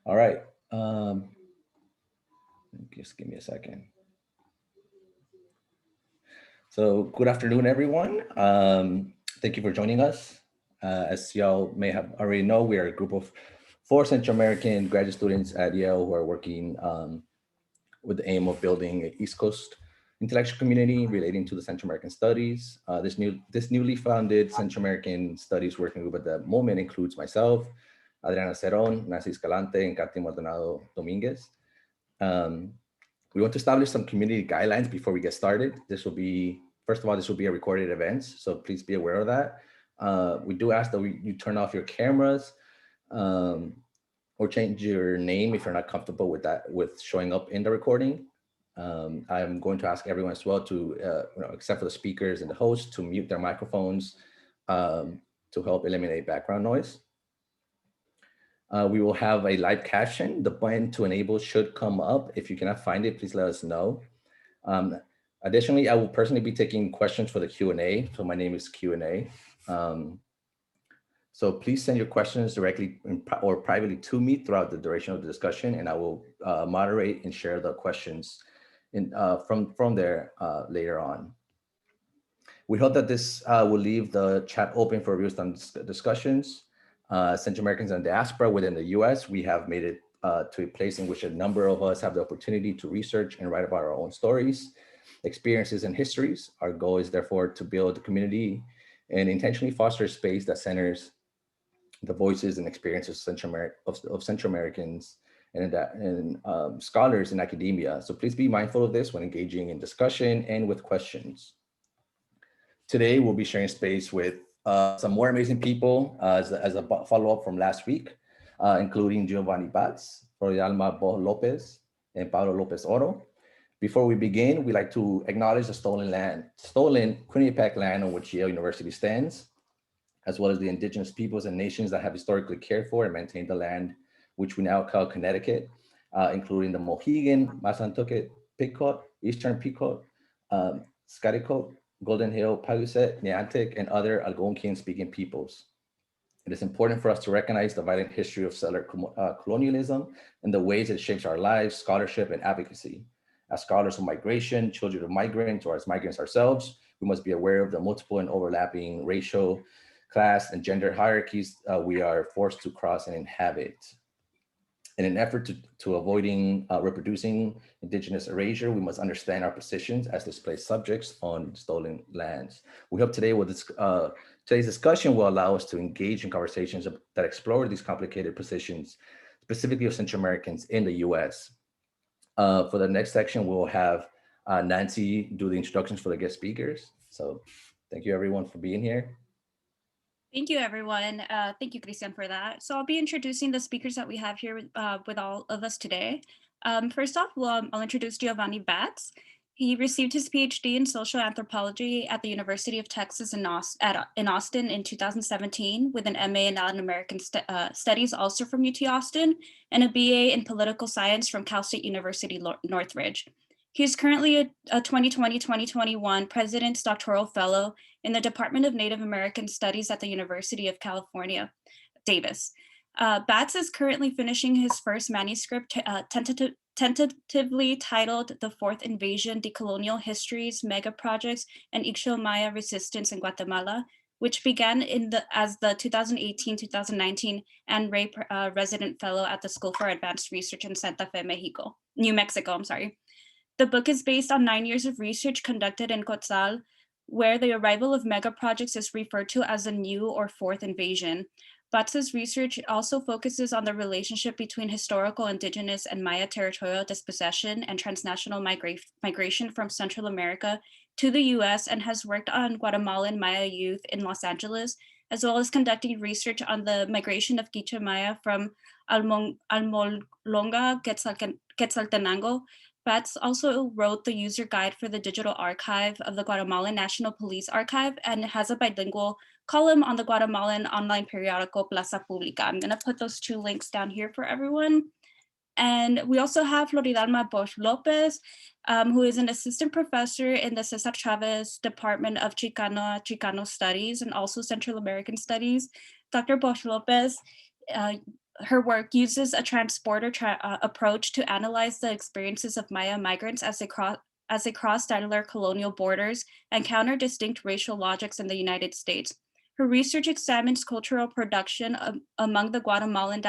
All right. Just give me a second. So good afternoon, everyone. Thank you for joining us. As y'all may have already know, we are a group of four Central American graduate students at Yale who are working with the aim of building an East Coast intellectual community relating to the Central American studies. This newly founded Central American Studies working group at the moment includes myself, Adriana Cerón, Nancy Escalante, and Katy Maldonado Dominguez. Um, we want to establish some community guidelines before we get started. First of all, this will be a recorded event, so please be aware of that. We do ask that you turn off your cameras um, or change your name if you're not comfortable with that, with showing up in the recording. I'm going to ask everyone as well to, except for the speakers and the host, to mute their microphones to help eliminate background noise. We will have a live caption. The button to enable should come up. If you cannot find it, please let us know. Additionally, I will personally be taking questions for the Q&A. So my name is Q&A. So please send your questions directly or privately to me throughout the duration of the discussion, and I will moderate and share the questions from there later on. We hope that this will leave the chat open for real-time discussions. Central Americans and diaspora within the US, we have made it to a place in which a number of us have the opportunity to research and write about our own stories, experiences, and histories. Our goal is therefore to build a community and intentionally foster a space that centers the voices and experiences of Central Americans and scholars in academia. So please be mindful of this when engaging in discussion and with questions. Today, we'll be sharing space with some more amazing people as a follow-up from last week, including Giovanni Batz, Florialma Bo Lopez, and Pablo Lopez Oro. Before we begin, we'd like to acknowledge the stolen Quinnipiac land on which Yale University stands, as well as the indigenous peoples and nations that have historically cared for and maintained the land, which we now call Connecticut, including the Mohegan, Massanutten, Pequot, Eastern Pequot, Schaghticoke, Golden Hill, Paiute, Neantic, and other Algonquian-speaking peoples. It is important for us to recognize the violent history of settler colonialism and the ways it shapes our lives, scholarship, and advocacy. As scholars of migration, children of migrants, or as migrants ourselves, we must be aware of the multiple and overlapping racial, class, and gender hierarchies we are forced to cross and inhabit. In an effort to avoiding reproducing indigenous erasure, we must understand our positions as displaced subjects on stolen lands. We hope today's discussion will allow us to engage in conversations that explore these complicated positions, specifically of Central Americans in the US. For the next section, we'll have Nancy do the introductions for the guest speakers. So thank you everyone for being here. Thank you, everyone. Thank you, Christian, for that. So I'll be introducing the speakers that we have here with all of us today. First off, I'll introduce Giovanni Batz. He received his PhD in social anthropology at the University of Texas in Austin in 2017, with an MA in Latin American Studies also from UT Austin, and a BA in political science from Cal State University Northridge. He is currently a 2020-2021 President's Doctoral Fellow in the Department of Native American Studies at the University of California, Davis. Batz is currently finishing his first manuscript, tentatively titled The Fourth Invasion, Decolonial Histories, Mega Projects, and Ixo Maya Resistance in Guatemala, which began as the 2018-2019 Anne Ray Resident Fellow at the School for Advanced Research in Santa Fe, New Mexico. The book is based on 9 years of research conducted in Quetzal, where the arrival of mega projects is referred to as a new or fourth invasion. Batz's research also focuses on the relationship between historical indigenous and Maya territorial dispossession and transnational migration from Central America to the US, and has worked on Guatemalan Maya youth in Los Angeles, as well as conducting research on the migration of Quiche Maya from Almolonga, Quetzaltenango. Batz also wrote the user guide for the digital archive of the Guatemalan National Police Archive and has a bilingual column on the Guatemalan online periodical Plaza Pública. I'm going to put those two links down here for everyone. And we also have Floridalma Bosch Lopez, who is an assistant professor in the Cesar Chavez Department of Chicano Studies and also Central American Studies. Dr. Bosch Lopez her work uses a transporter approach to analyze the experiences of Maya migrants as they cross diameter colonial borders and counter distinct racial logics in the United States. Her research examines cultural production among the Guatemalan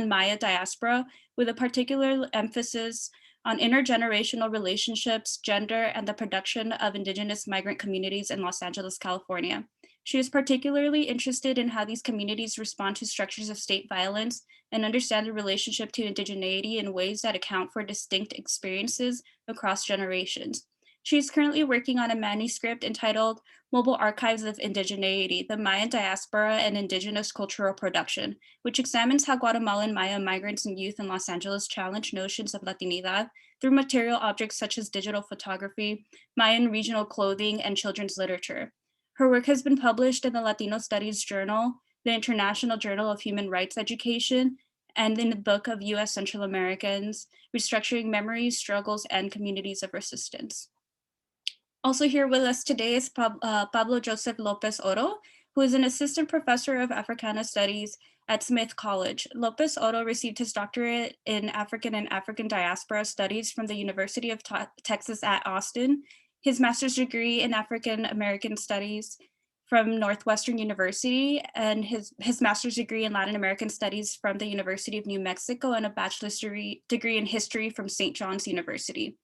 Maya diaspora, with a particular emphasis on intergenerational relationships, gender, and the production of indigenous migrant communities in Los Angeles, California. She is particularly interested in how these communities respond to structures of state violence and understand the relationship to indigeneity in ways that account for distinct experiences across generations. She is currently working on a manuscript entitled Mobile Archives of Indigeneity, the Mayan Diaspora and Indigenous Cultural Production, which examines how Guatemalan Maya migrants and youth in Los Angeles challenge notions of Latinidad through material objects such as digital photography, Mayan regional clothing, and children's literature. Her work has been published in the Latino Studies Journal, the International Journal of Human Rights Education, and in the book of U.S. Central Americans, Restructuring Memories, Struggles, and Communities of Resistance. Also here with us today is Pablo Joseph Lopez Oro, who is an assistant professor of Africana Studies at Smith College. Lopez Oro received his doctorate in African and African Diaspora Studies from the University of Texas at Austin, his master's degree in African American Studies from Northwestern University, and his master's degree in Latin American Studies from the University of New Mexico, and a bachelor's degree in history from St. John's University.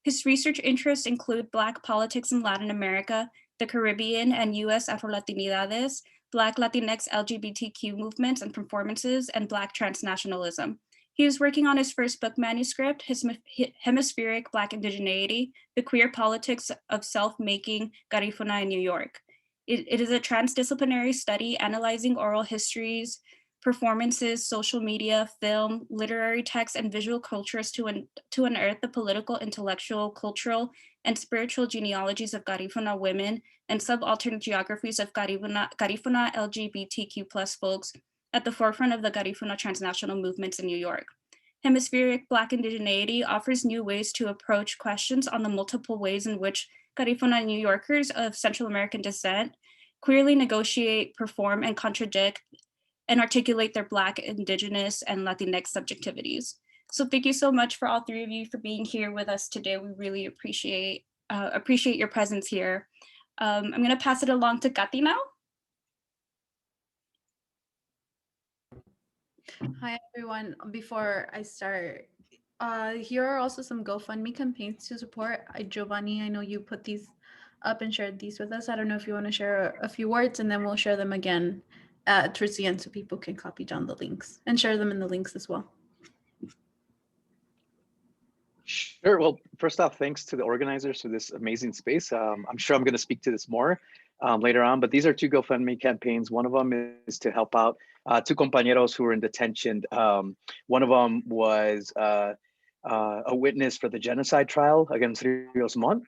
His research interests include Black politics in Latin America, the Caribbean, and US Afro-Latinidades, Black Latinx LGBTQ movements and performances, and Black transnationalism. He is working on his first book manuscript, Hemispheric Black Indigeneity, The Queer Politics of Self-Making Garifuna in New York. It is a transdisciplinary study analyzing oral histories, performances, social media, film, literary texts, and visual cultures to unearth the political, intellectual, cultural, and spiritual genealogies of Garifuna women and subaltern geographies of Garifuna LGBTQ+ folks at the forefront of the Garifuna transnational movements in New York. Hemispheric Black Indigeneity offers new ways to approach questions on the multiple ways in which Garifuna New Yorkers of Central American descent queerly negotiate, perform, and contradict and articulate their Black, Indigenous, and Latinx subjectivities. So thank you so much for all three of you for being here with us today. We really appreciate your presence here. I'm gonna pass it along to Kati now. Hi, everyone. Before I start, here are also some GoFundMe campaigns to support. Giovanni, I know you put these up and shared these with us. I don't know if you want to share a few words, and then we'll share them again towards the end so people can copy down the links and share them in the links as well. Sure. Well, first off, thanks to the organizers for this amazing space. I'm sure I'm going to speak to this more later on, but these are two GoFundMe campaigns. One of them is to help out two compañeros who were in detention. One of them was a witness for the genocide trial against Rios Montt.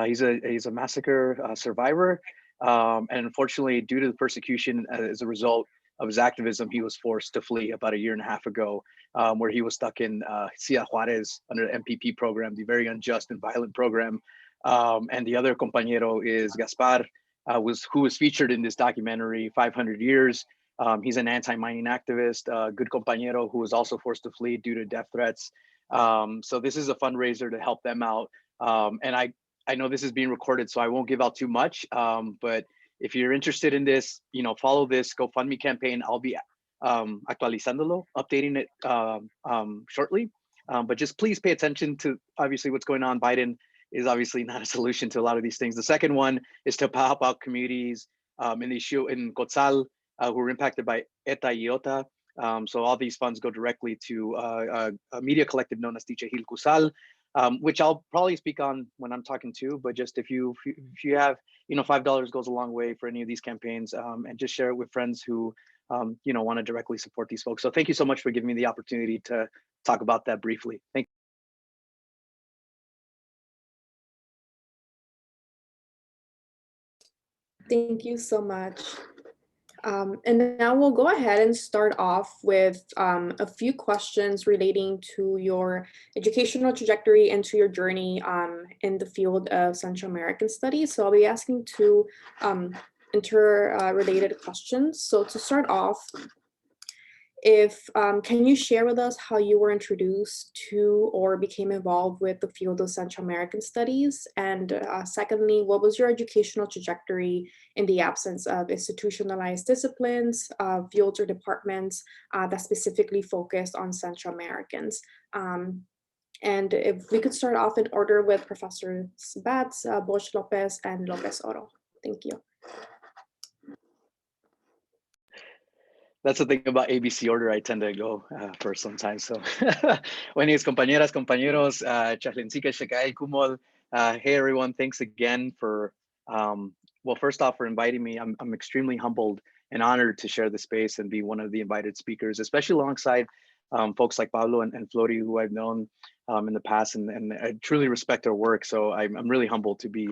He's a massacre survivor. And unfortunately, due to the persecution as a result of his activism, he was forced to flee about 1.5 years ago, where he was stuck in Ciudad Juarez under the MPP program, the very unjust and violent program. And the other compañero is Gaspar, who was featured in this documentary, 500 Years. He's an anti-mining activist, a good compañero who was also forced to flee due to death threats. So this is a fundraiser to help them out. And I know this is being recorded, so I won't give out too much, but if you're interested in this, follow this GoFundMe campaign. I'll be actualizándolo, updating it shortly. But just please pay attention to obviously what's going on. Biden is obviously not a solution to a lot of these things. The second one is to help out communities in the issue in Cotzal who were impacted by ETA y IOTA. So all these funds go directly to a media collective known as Tiche Gil Cusal, which I'll probably speak on when I'm talking to, but just if you have, $5 goes a long way for any of these campaigns, and just share it with friends who, want to directly support these folks. So thank you so much for giving me the opportunity to talk about that briefly. Thank you. Thank you so much. And now we'll go ahead and start off with a few questions relating to your educational trajectory and to your journey in the field of Central American studies. So I'll be asking two interrelated questions. So to start off, Can you share with us how you were introduced to or became involved with the field of Central American studies? And secondly, what was your educational trajectory in the absence of institutionalized disciplines, fields or departments that specifically focused on Central Americans? And if we could start off in order with Professor Batts, Bosch Lopez, and Lopez Oro. Thank you. That's the thing about ABC order. I tend to go first sometimes. So, buenas compañeras, compañeros, Chahlencika, Shekai, Kumol. Hey everyone, thanks again for, well, first off, for inviting me. I'm extremely humbled and honored to share the space and be one of the invited speakers, especially alongside folks like Pablo and Flori, who I've known in the past, and I truly respect their work. So I'm really humbled to be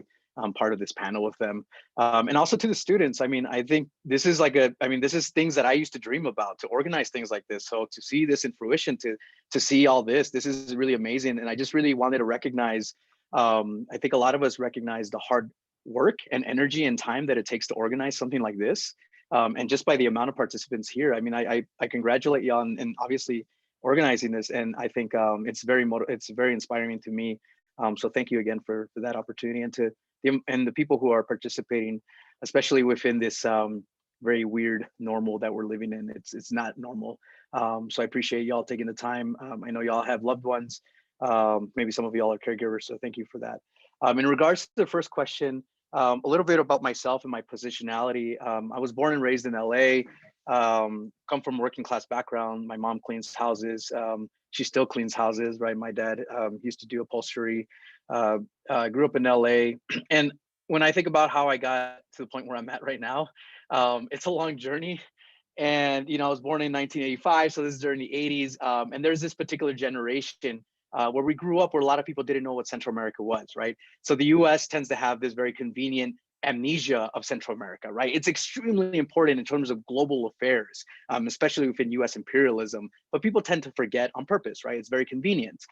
part of this panel with them. And also to the students. I mean, I think this is this is things that I used to dream about, to organize things like this. So to see this in fruition, to see all this is really amazing. And I just really wanted to recognize, I think a lot of us recognize the hard work and energy and time that it takes to organize something like this. And just by the amount of participants here, I mean, I congratulate y'all on obviously organizing this. And I think it's very inspiring to me. So thank you again for that opportunity, and the people who are participating, especially within this very weird normal that we're living in. It's not normal. So I appreciate y'all taking the time. I know y'all have loved ones. Maybe some of y'all are caregivers, so thank you for that. In regards to the first question, a little bit about myself and my positionality. I was born and raised in LA, come from a working class background. My mom cleans houses. She still cleans houses, right? My dad used to do upholstery. Grew up in LA. And when I think about how I got to the point where I'm at right now, it's a long journey. And, I was born in 1985, so this is during the 80s. And there's this particular generation where we grew up where a lot of people didn't know what Central America was, right? So the US tends to have this very convenient amnesia of Central America, right? It's extremely important in terms of global affairs, especially within US imperialism, but people tend to forget on purpose, right? It's very convenient.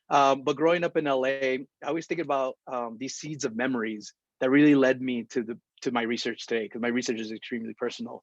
But growing up in LA, I always think about these seeds of memories that really led me to my research today, because my research is extremely personal.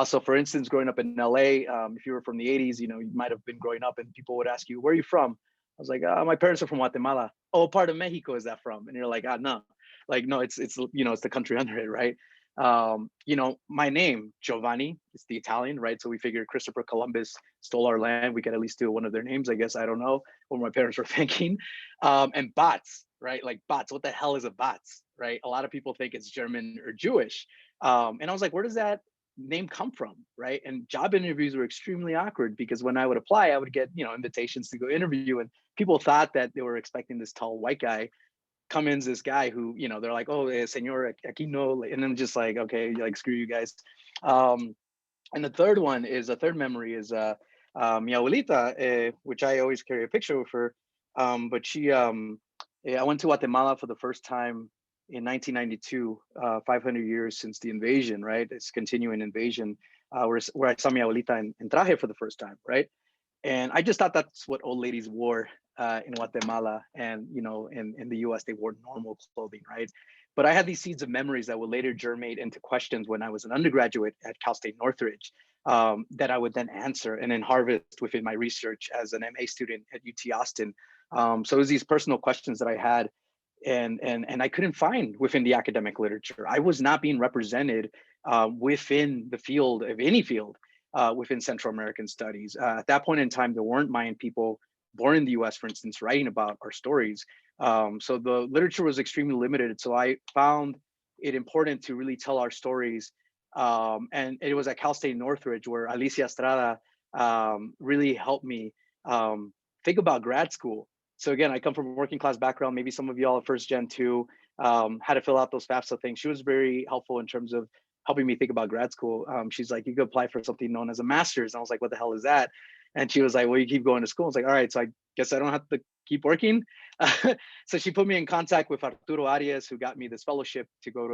So for instance, growing up in LA, if you were from the 80s, you might have been growing up and people would ask you, where are you from? I was like, my parents are from Guatemala. Oh, what part of Mexico is that from? And you're like, no. Like, no, it's it's the country under it, right? My name, Giovanni, it's the Italian, right? So we figured Christopher Columbus stole our land. We could at least steal one of their names, I guess. I don't know what my parents were thinking. And Batts, right? Like Batts, what the hell is a Batts, right? A lot of people think it's German or Jewish. And I was like, where does that name come from, right? And job interviews were extremely awkward because when I would apply, I would get, invitations to go interview, and people thought that they were expecting this tall white guy. Cummins, this guy who, they're like, oh, señor Aquino, and I'm just like, okay, like, screw you guys. And the third memory is mi abuelita, which I always carry a picture of her. But she, I went to Guatemala for the first time in 1992, 500 years since the invasion, right? It's continuing invasion, where I saw mi abuelita in traje for the first time, right? And I just thought that's what old ladies wore in Guatemala, and in the US they wore normal clothing, right? But I had these seeds of memories that would later germinate into questions when I was an undergraduate at Cal State Northridge, that I would then answer and then harvest within my research as an MA student at UT Austin. So it was these personal questions that I had, and I couldn't find within the academic literature. I was not being represented within the field of any field within Central American studies. At that point in time, there weren't Mayan people born in the US, for instance, writing about our stories. So the literature was extremely limited. So I found it important to really tell our stories. And it was at Cal State Northridge where Alicia Estrada really helped me think about grad school. So again, I come from a working class background. Maybe some of y'all are first gen too, had to fill out those FAFSA things. She was very helpful in terms of helping me think about grad school. She's like, you could apply for something known as a master's. And I was like, what the hell is that? And she was like, well, you keep going to school. I was like, all right, so I guess I don't have to keep working. So she put me in contact with Arturo Arias, who got me this fellowship to go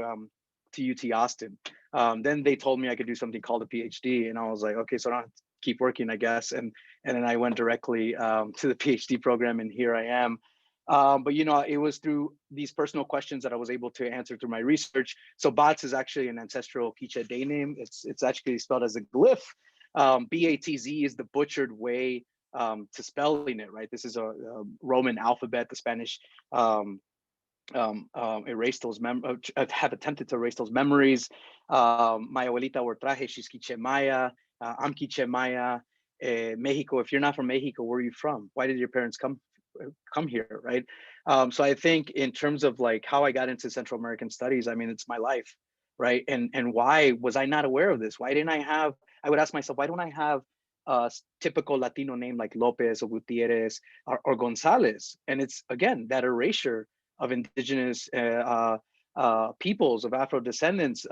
to UT Austin. Then they told me I could do something called a PhD. And I was like, okay, so I don't have to keep working, I guess. And then I went directly to the PhD program, and here I am. But it was through these personal questions that I was able to answer through my research. So Batts is actually an ancestral Quichua day name. It's actually spelled as a glyph. BATZ is the butchered way to spelling it, right? This is a Roman alphabet. The Spanish erase those have attempted to erase those memories. My abuelita wore traje, she's Quichemaya, I'm Quichemaya. Mexico, if you're not from Mexico, where are you from? Why did your parents come here, right? So I think in terms of like how I got into Central American studies, I mean, it's my life, right? And why was I not aware of this? Why didn't I have, I would ask myself, why don't I have a typical Latino name like Lopez or Gutierrez or Gonzalez? And it's, again, that erasure of indigenous peoples, of Afro descendants.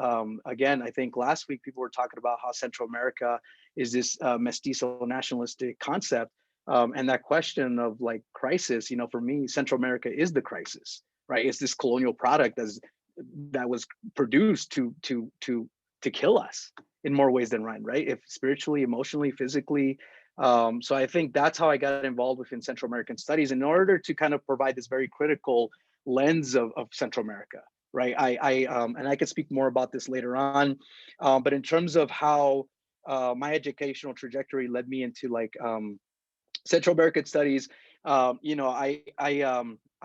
Again, I think last week people were talking about how Central America is this mestizo nationalistic concept. And that question of like crisis, you know, for me, Central America is the crisis, right? It's this colonial product that was produced to kill us in more ways than one, right? If spiritually, emotionally, physically. So I think that's how I got involved within Central American studies, in order to kind of provide this very critical lens of Central America, right? And I could speak more about this later on, but in terms of how my educational trajectory led me into like Central American studies, you know,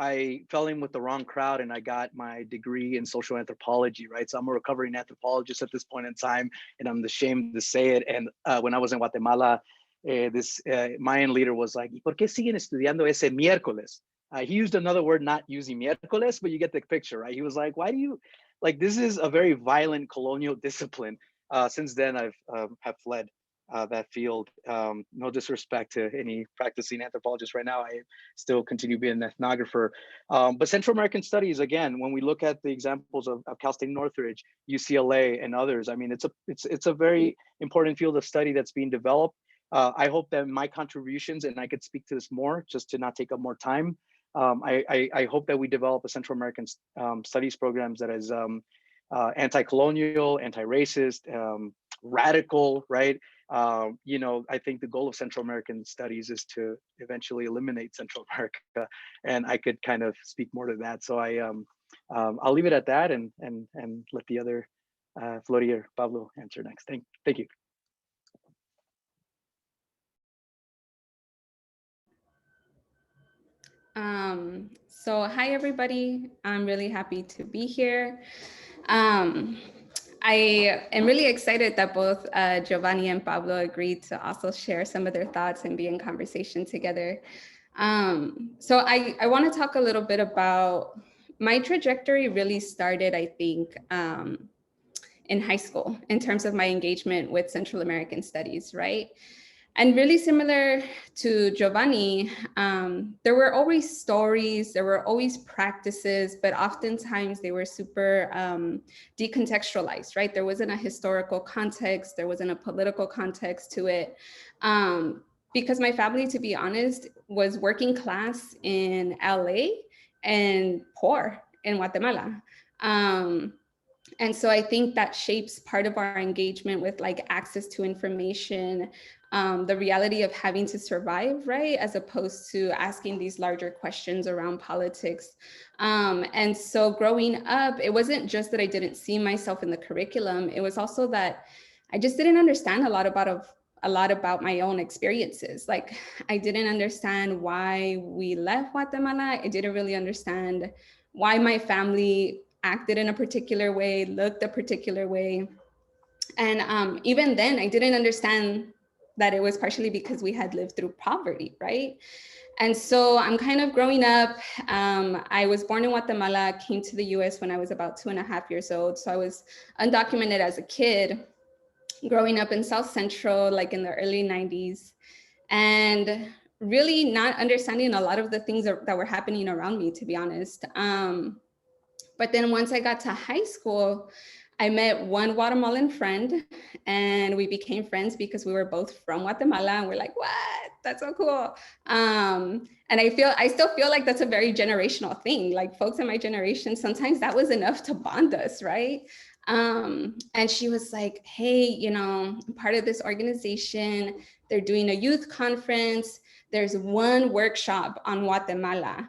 I fell in with the wrong crowd and I got my degree in social anthropology, right? So I'm a recovering anthropologist at this point in time, and I'm ashamed to say it. And when I was in Guatemala, this Mayan leader was like, ¿Por qué siguen estudiando ese miércoles? He used another word, not using miércoles, but you get the picture, right? He was like, why do you, like, this is a very violent colonial discipline. Since then, I've have fled that field. No disrespect to any practicing anthropologists right now. I still continue being an ethnographer. But Central American studies, again, when we look at the examples of Cal State Northridge, UCLA, and others, I mean, it's a very important field of study that's being developed. I hope that my contributions, and I could speak to this more just to not take up more time, I hope that we develop a Central American studies programs that is anti-colonial, anti-racist, radical, right? You know, I think the goal of Central American studies is to eventually eliminate Central America, and I could kind of speak more to that. So I'll leave it at that, and let the other Flori or Pablo answer next. Thank you. So hi, everybody. I'm really happy to be here. I am really excited that both Giovanni and Pablo agreed to also share some of their thoughts and be in conversation together. So I want to talk a little bit about my trajectory. Really started, I think, in high school in terms of my engagement with Central American studies, right? And really similar to Giovanni, there were always stories, there were always practices, but oftentimes they were super decontextualized, right? There wasn't a historical context, there wasn't a political context to it. Because my family, to be honest, was working class in LA and poor in Guatemala. And so I think that shapes part of our engagement with like access to information, the reality of having to survive, right? As opposed to asking these larger questions around politics. And so growing up, it wasn't just that I didn't see myself in the curriculum, it was also that I just didn't understand a lot about my own experiences. Like I didn't understand why we left Guatemala. I didn't really understand why my family acted in a particular way, looked a particular way. And even then I didn't understand that it was partially because we had lived through poverty, right? And so I'm kind of growing up. I was born in Guatemala, came to the US when I was about 2.5 years old. So I was undocumented as a kid, growing up in South Central, like in the early 90s, and really not understanding a lot of the things that were happening around me, to be honest. But then once I got to high school, I met one Guatemalan friend and we became friends because we were both from Guatemala, and we're like, what? That's so cool. And I still feel like that's a very generational thing. Like folks in my generation, sometimes that was enough to bond us, right? And she was like, hey, you know, I'm part of this organization. They're doing a youth conference. There's one workshop on Guatemala,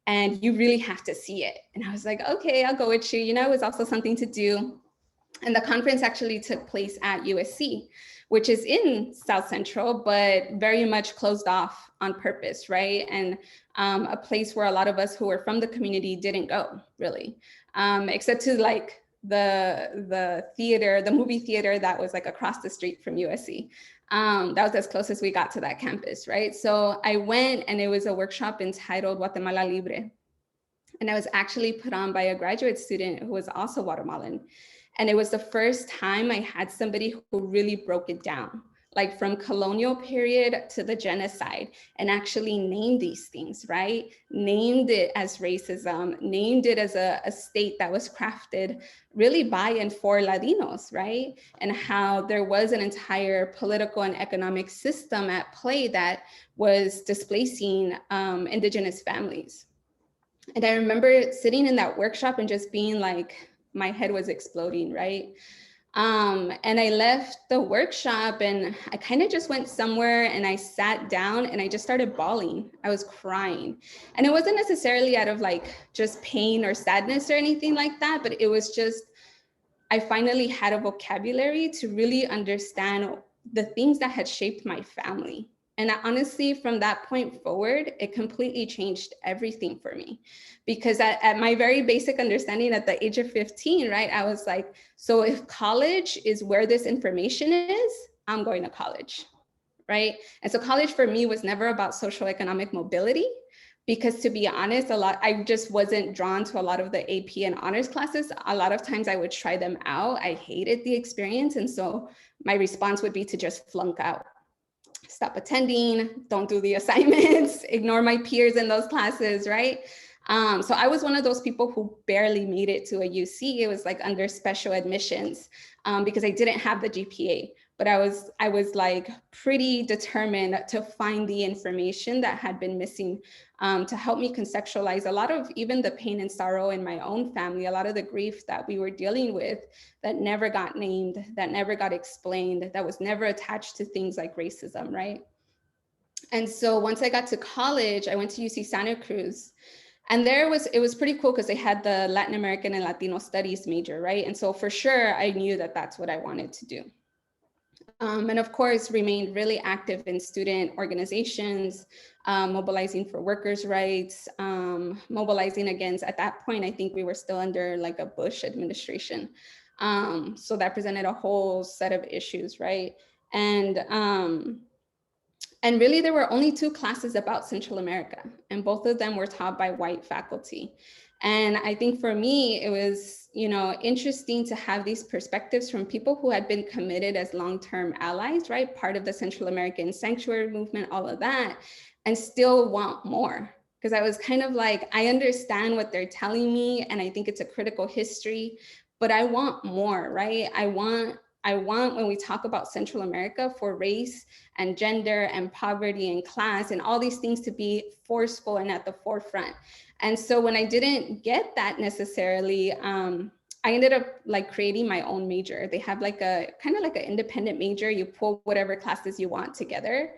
and you really have to see it. And I was like, okay, I'll go with you. You know, it was also something to do. And the conference actually took place at USC, which is in South Central, but very much closed off on purpose, right? And a place where a lot of us who were from the community didn't go, really, except to like the theater, the movie theater that was like across the street from USC. That was as close as we got to that campus, right? So I went, and it was a workshop entitled Guatemala Libre. And I was actually put on by a graduate student who was also Guatemalan. And it was the first time I had somebody who really broke it down, like from colonial period to the genocide, and actually named these things, right? Named it as racism, named it as a state that was crafted really by and for Latinos, right? And how there was an entire political and economic system at play that was displacing indigenous families. And I remember sitting in that workshop and just being like, my head was exploding, right? And I left the workshop, and I kind of just went somewhere, and I sat down and I just started bawling. I was crying. And it wasn't necessarily out of like just pain or sadness or anything like that, but it was just, I finally had a vocabulary to really understand the things that had shaped my family. And honestly, from that point forward, it completely changed everything for me. Because at my very basic understanding at the age of 15, right, I was like, so if college is where this information is, I'm going to college, right? And so college for me was never about social economic mobility, because to be honest, I just wasn't drawn to a lot of the AP and honors classes. A lot of times I would try them out. I hated the experience. And so my response would be to just flunk out. Stop attending, don't do the assignments, ignore my peers in those classes, right? So I was one of those people who barely made it to a UC. It was like under special admissions because I didn't have the GPA, but I was like pretty determined to find the information that had been missing to help me conceptualize a lot of even the pain and sorrow in my own family, a lot of the grief that we were dealing with that never got named, that never got explained, that was never attached to things like racism, right? And so once I got to college, I went to UC Santa Cruz. And it was pretty cool because they had the Latin American and Latino studies major, right? And so for sure, I knew that that's what I wanted to do. And of course, remained really active in student organizations, mobilizing for workers' rights, mobilizing against, at that point, I think we were still under like a Bush administration. So that presented a whole set of issues, right? And really, there were only 2 classes about Central America, and both of them were taught by white faculty. And I think for me, it was, interesting to have these perspectives from people who had been committed as long-term allies, right? Part of the Central American sanctuary movement, all of that, and still want more. Because I was kind of like, I understand what they're telling me, and I think it's a critical history, but I want more, right? I want, when we talk about Central America, for race and gender and poverty and class and all these things to be forceful and at the forefront. And so when I didn't get that necessarily, I ended up like creating my own major. They have like a kind of like an independent major. You pull whatever classes you want together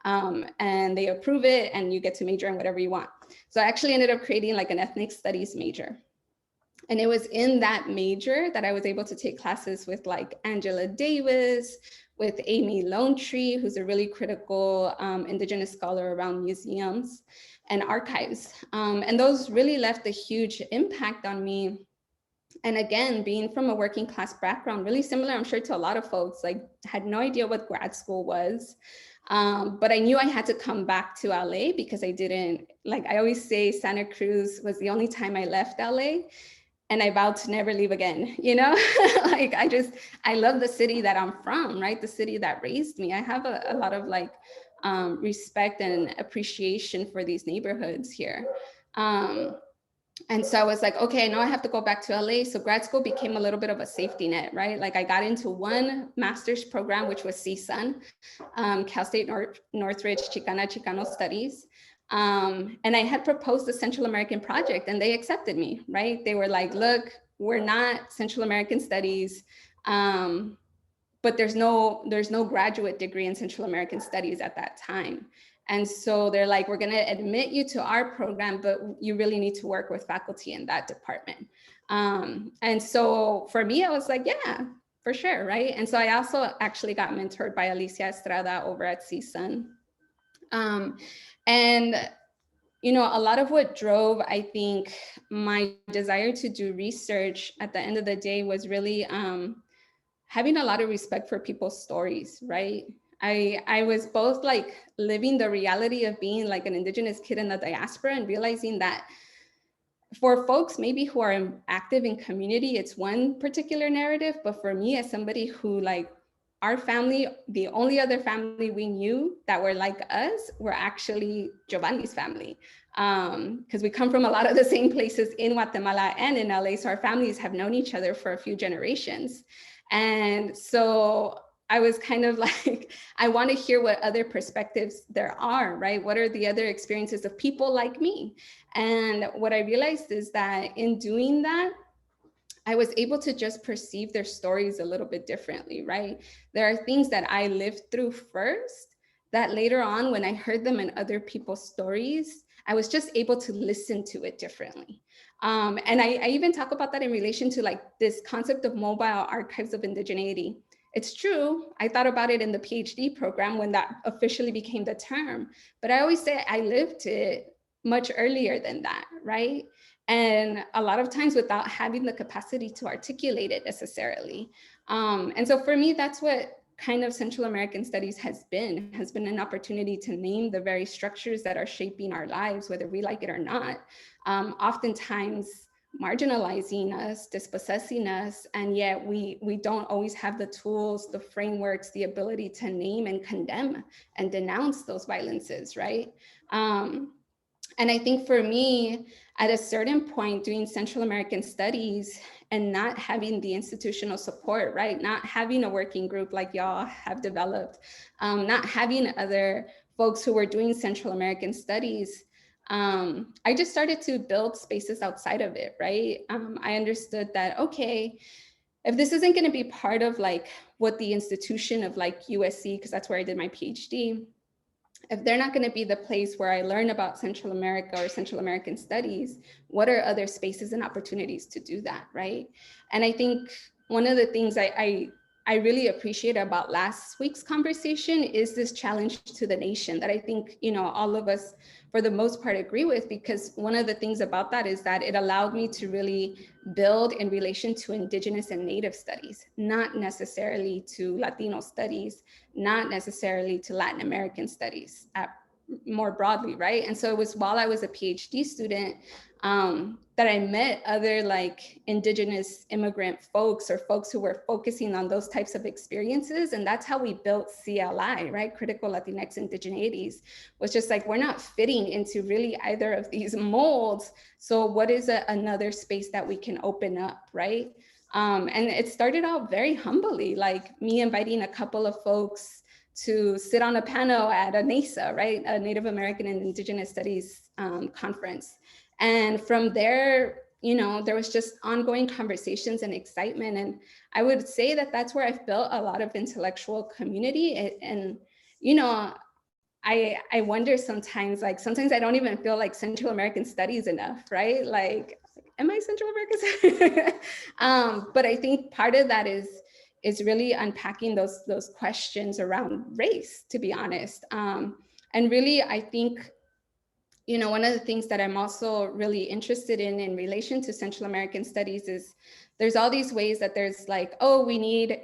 and they approve it and you get to major in whatever you want. So I actually ended up creating like an ethnic studies major. And it was in that major that I was able to take classes with like Angela Davis, with Amy Lonetree, who's a really critical Indigenous scholar around museums and archives. And those really left a huge impact on me. And again, being from a working class background, really similar, I'm sure, to a lot of folks, like had no idea what grad school was. But I knew I had to come back to LA because I didn't, like I always say, Santa Cruz was the only time I left LA. And I vowed to never leave again, like I love the city that I'm from, right? The city that raised me. I have a lot of like respect and appreciation for these neighborhoods here. And so I was like, okay, I know I have to go back to LA. So grad school became a little bit of a safety net, right? Like I got into one master's program, which was CSUN, Cal State Northridge Chicano Studies. And I had proposed the Central American project and they accepted me, right? They were like, look, we're not Central American studies, but there's no graduate degree in Central American studies at that time. And so they're like, we're gonna admit you to our program, but you really need to work with faculty in that department. And so for me, I was like, yeah, for sure, right? And so I also actually got mentored by Alicia Estrada over at CSUN. And you know, a lot of what drove, I think, my desire to do research at the end of the day was really having a lot of respect for people's stories, right? I was both like living the reality of being like an Indigenous kid in the diaspora and realizing that for folks maybe who are active in community, it's one particular narrative, but for me as somebody who like, our family, the only other family we knew that were like us were actually Giovanni's family. Because we come from a lot of the same places in Guatemala and in LA, so our families have known each other for a few generations. And so I was kind of like, I want to hear what other perspectives there are, right? What are the other experiences of people like me? And what I realized is that in doing that, I was able to just perceive their stories a little bit differently, right? There are things that I lived through first that later on, when I heard them in other people's stories, I was just able to listen to it differently. And I even talk about that in relation to like this concept of mobile archives of indigeneity. It's true, I thought about it in the PhD program when that officially became the term, but I always say I lived it much earlier than that, right? And a lot of times without having the capacity to articulate it necessarily. And so for me, that's what kind of Central American studies has been an opportunity to name the very structures that are shaping our lives, whether we like it or not, oftentimes marginalizing us, dispossessing us, and yet we don't always have the tools, the frameworks, the ability to name and condemn and denounce those violences, right? And I think for me, at a certain point doing Central American studies and not having the institutional support, right? Not having a working group like y'all have developed, not having other folks who were doing Central American studies, I just started to build spaces outside of it, right? I understood that, okay, if this isn't gonna be part of like what the institution of like USC, because that's where I did my PhD, if they're not going to be the place where I learn about Central America or Central American studies, what are other spaces and opportunities to do that, right? And I think one of the things I really appreciate about last week's conversation is this challenge to the nation that I think, you know, all of us for the most part agree with, because one of the things about that is that it allowed me to really build in relation to Indigenous and Native studies, not necessarily to Latino studies, not necessarily to Latin American studies more broadly, right? And so it was while I was a PhD student that I met other like Indigenous immigrant folks or folks who were focusing on those types of experiences. And that's how we built CLI, right? Critical Latinx Indigeneities, was just like, we're not fitting into really either of these molds. So what is another space that we can open up, right? And it started out very humbly, like me inviting a couple of folks to sit on a panel at a NASA, right? A Native American and Indigenous Studies conference. And from there, you know, there was just ongoing conversations and excitement. And I would say that that's where I've built a lot of intellectual community. And you know, I wonder sometimes, like sometimes I don't even feel like Central American studies enough, right? Like, am I Central American? But I think part of that is really unpacking those questions around race, to be honest. And really, I think, you know, one of the things that I'm also really interested in relation to Central American studies is there's all these ways that there's like, oh, we need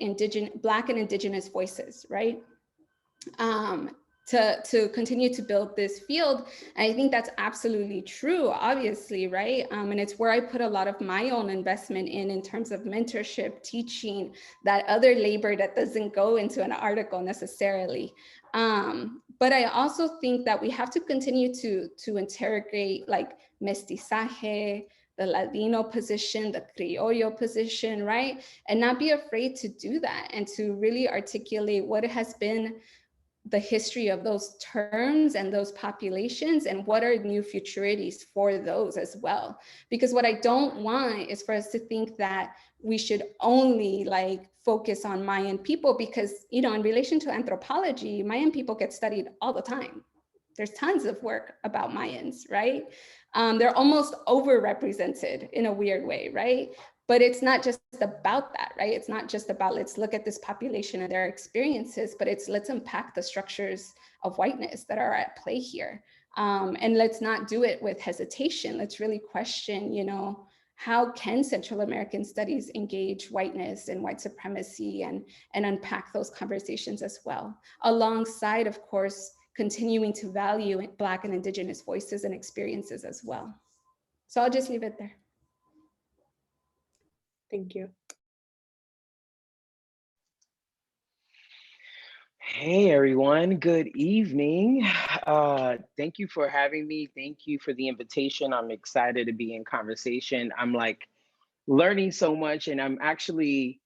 Black and Indigenous voices, right? To continue to build this field. And I think that's absolutely true, obviously, right? And it's where I put a lot of my own investment in terms of mentorship, teaching, that other labor that doesn't go into an article necessarily. But I also think that we have to continue to interrogate like mestizaje, the Ladino position, the Criollo position, right? And not be afraid to do that and to really articulate what has been the history of those terms and those populations and what are new futurities for those as well. Because what I don't want is for us to think that we should only like focus on Mayan people, because, you know, in relation to anthropology, Mayan people get studied all the time. There's tons of work about Mayans, right? They're almost overrepresented in a weird way, right? But it's not just about that, right? It's not just about, let's look at this population and their experiences, but it's let's unpack the structures of whiteness that are at play here. And let's not do it with hesitation. Let's really question, you know, how can Central American studies engage whiteness and white supremacy and unpack those conversations as well, alongside, of course, continuing to value Black and Indigenous voices and experiences as well. So I'll just leave it there. Thank you. Hey everyone, good evening. Thank you for having me. Thank you for the invitation. I'm excited to be in conversation. I'm like learning so much, and I'm actually,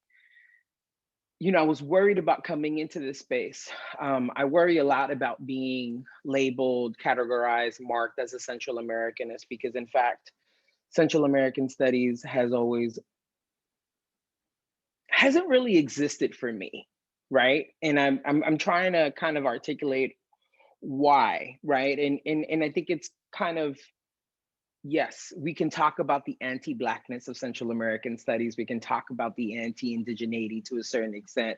you know, I was worried about coming into this space. I worry a lot about being labeled, categorized, marked as a Central Americanist, because in fact, Central American studies hasn't really existed for me, right? And I'm trying to kind of articulate why, right? And I think it's kind of, yes, we can talk about the anti-Blackness of Central American studies. We can talk about the anti-indigeneity to a certain extent.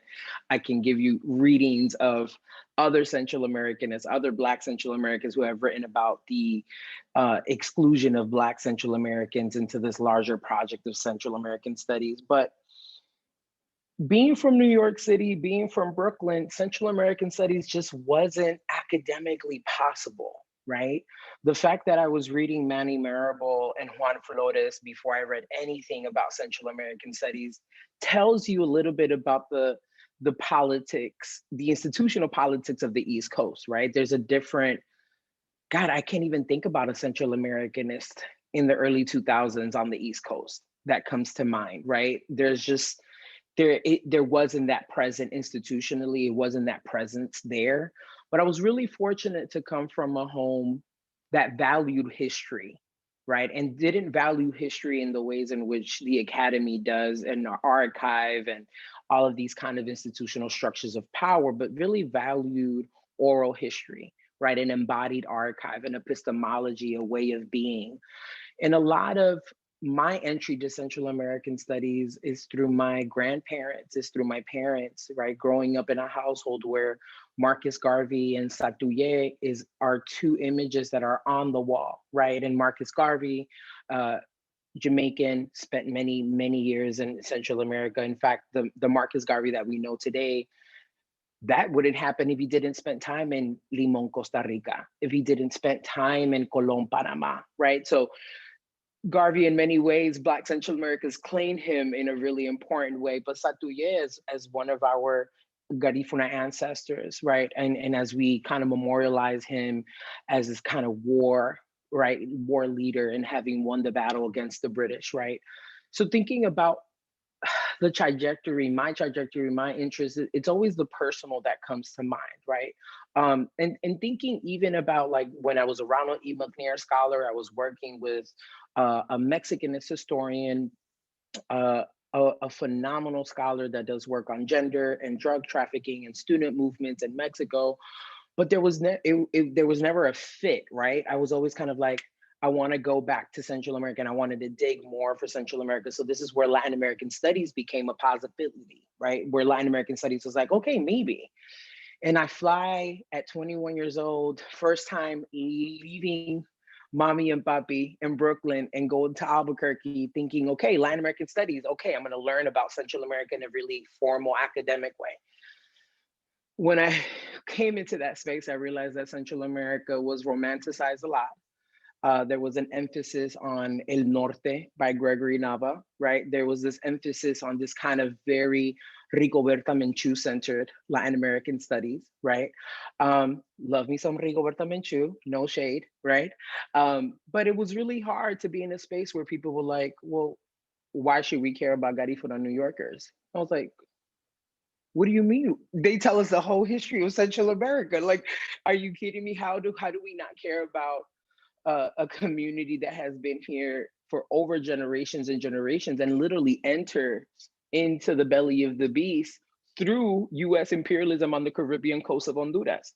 I can give you readings of other Central Americanists, other Black Central Americans who have written about the exclusion of Black Central Americans into this larger project of Central American studies. But being from New York City, being from Brooklyn, Central American studies just wasn't academically possible, right? The fact that I was reading Manny Marable and Juan Flores before I read anything about Central American studies tells you a little bit about the politics, the institutional politics of the East Coast, right? There's a different, God, I can't even think about a Central Americanist in the early 2000s on the East Coast that comes to mind, right? There's just, there wasn't that present institutionally, it wasn't that presence there. But I was really fortunate to come from a home that valued history, right? And didn't value history in the ways in which the academy does and our archive and all of these kind of institutional structures of power, but really valued oral history, right? An embodied archive, an epistemology, a way of being. And a lot of my entry to Central American studies is through my grandparents, is through my parents, right? Growing up in a household where Marcus Garvey and Satuye are two images that are on the wall, right? And Marcus Garvey, Jamaican, spent many, many years in Central America. In fact, the Marcus Garvey that we know today, that wouldn't happen if he didn't spend time in Limon, Costa Rica, if he didn't spend time in Colón, Panama, right? So Garvey, in many ways, Black Central Americans claim him in a really important way, but Satuye as one of our Garifuna ancestors, right? And as we kind of memorialize him as this kind of war, right? War leader and having won the battle against the British, right? So thinking about the trajectory, my interest, it's always the personal that comes to mind, right? And thinking even about like when I was a Ronald E. McNair scholar, I was working with a Mexicanist historian, a phenomenal scholar that does work on gender and drug trafficking and student movements in Mexico, but there was never a fit, right? I was always kind of like, I want to go back to Central America and I wanted to dig more for Central America. So this is where Latin American studies became a possibility, right? Where Latin American studies was like, okay, maybe. And I fly at 21 years old, first time leaving mommy and papi in Brooklyn and go to Albuquerque thinking, okay, Latin American studies, okay, I'm going to learn about Central America in a really formal academic way. When I came into that space, I realized that Central America was romanticized a lot. There was an emphasis on El Norte by Gregory Nava, right? There was this emphasis on this kind of very Rigoberta Menchú-centered Latin American studies, right? Love me some Rigoberta Menchú, no shade, right? But it was really hard to be in a space where people were like, well, why should we care about Garifuna New Yorkers? I was like, what do you mean? They tell us the whole history of Central America. Like, are you kidding me? How do we not care about a community that has been here for over generations and generations and literally enters into the belly of the beast through US imperialism on the Caribbean coast of Honduras?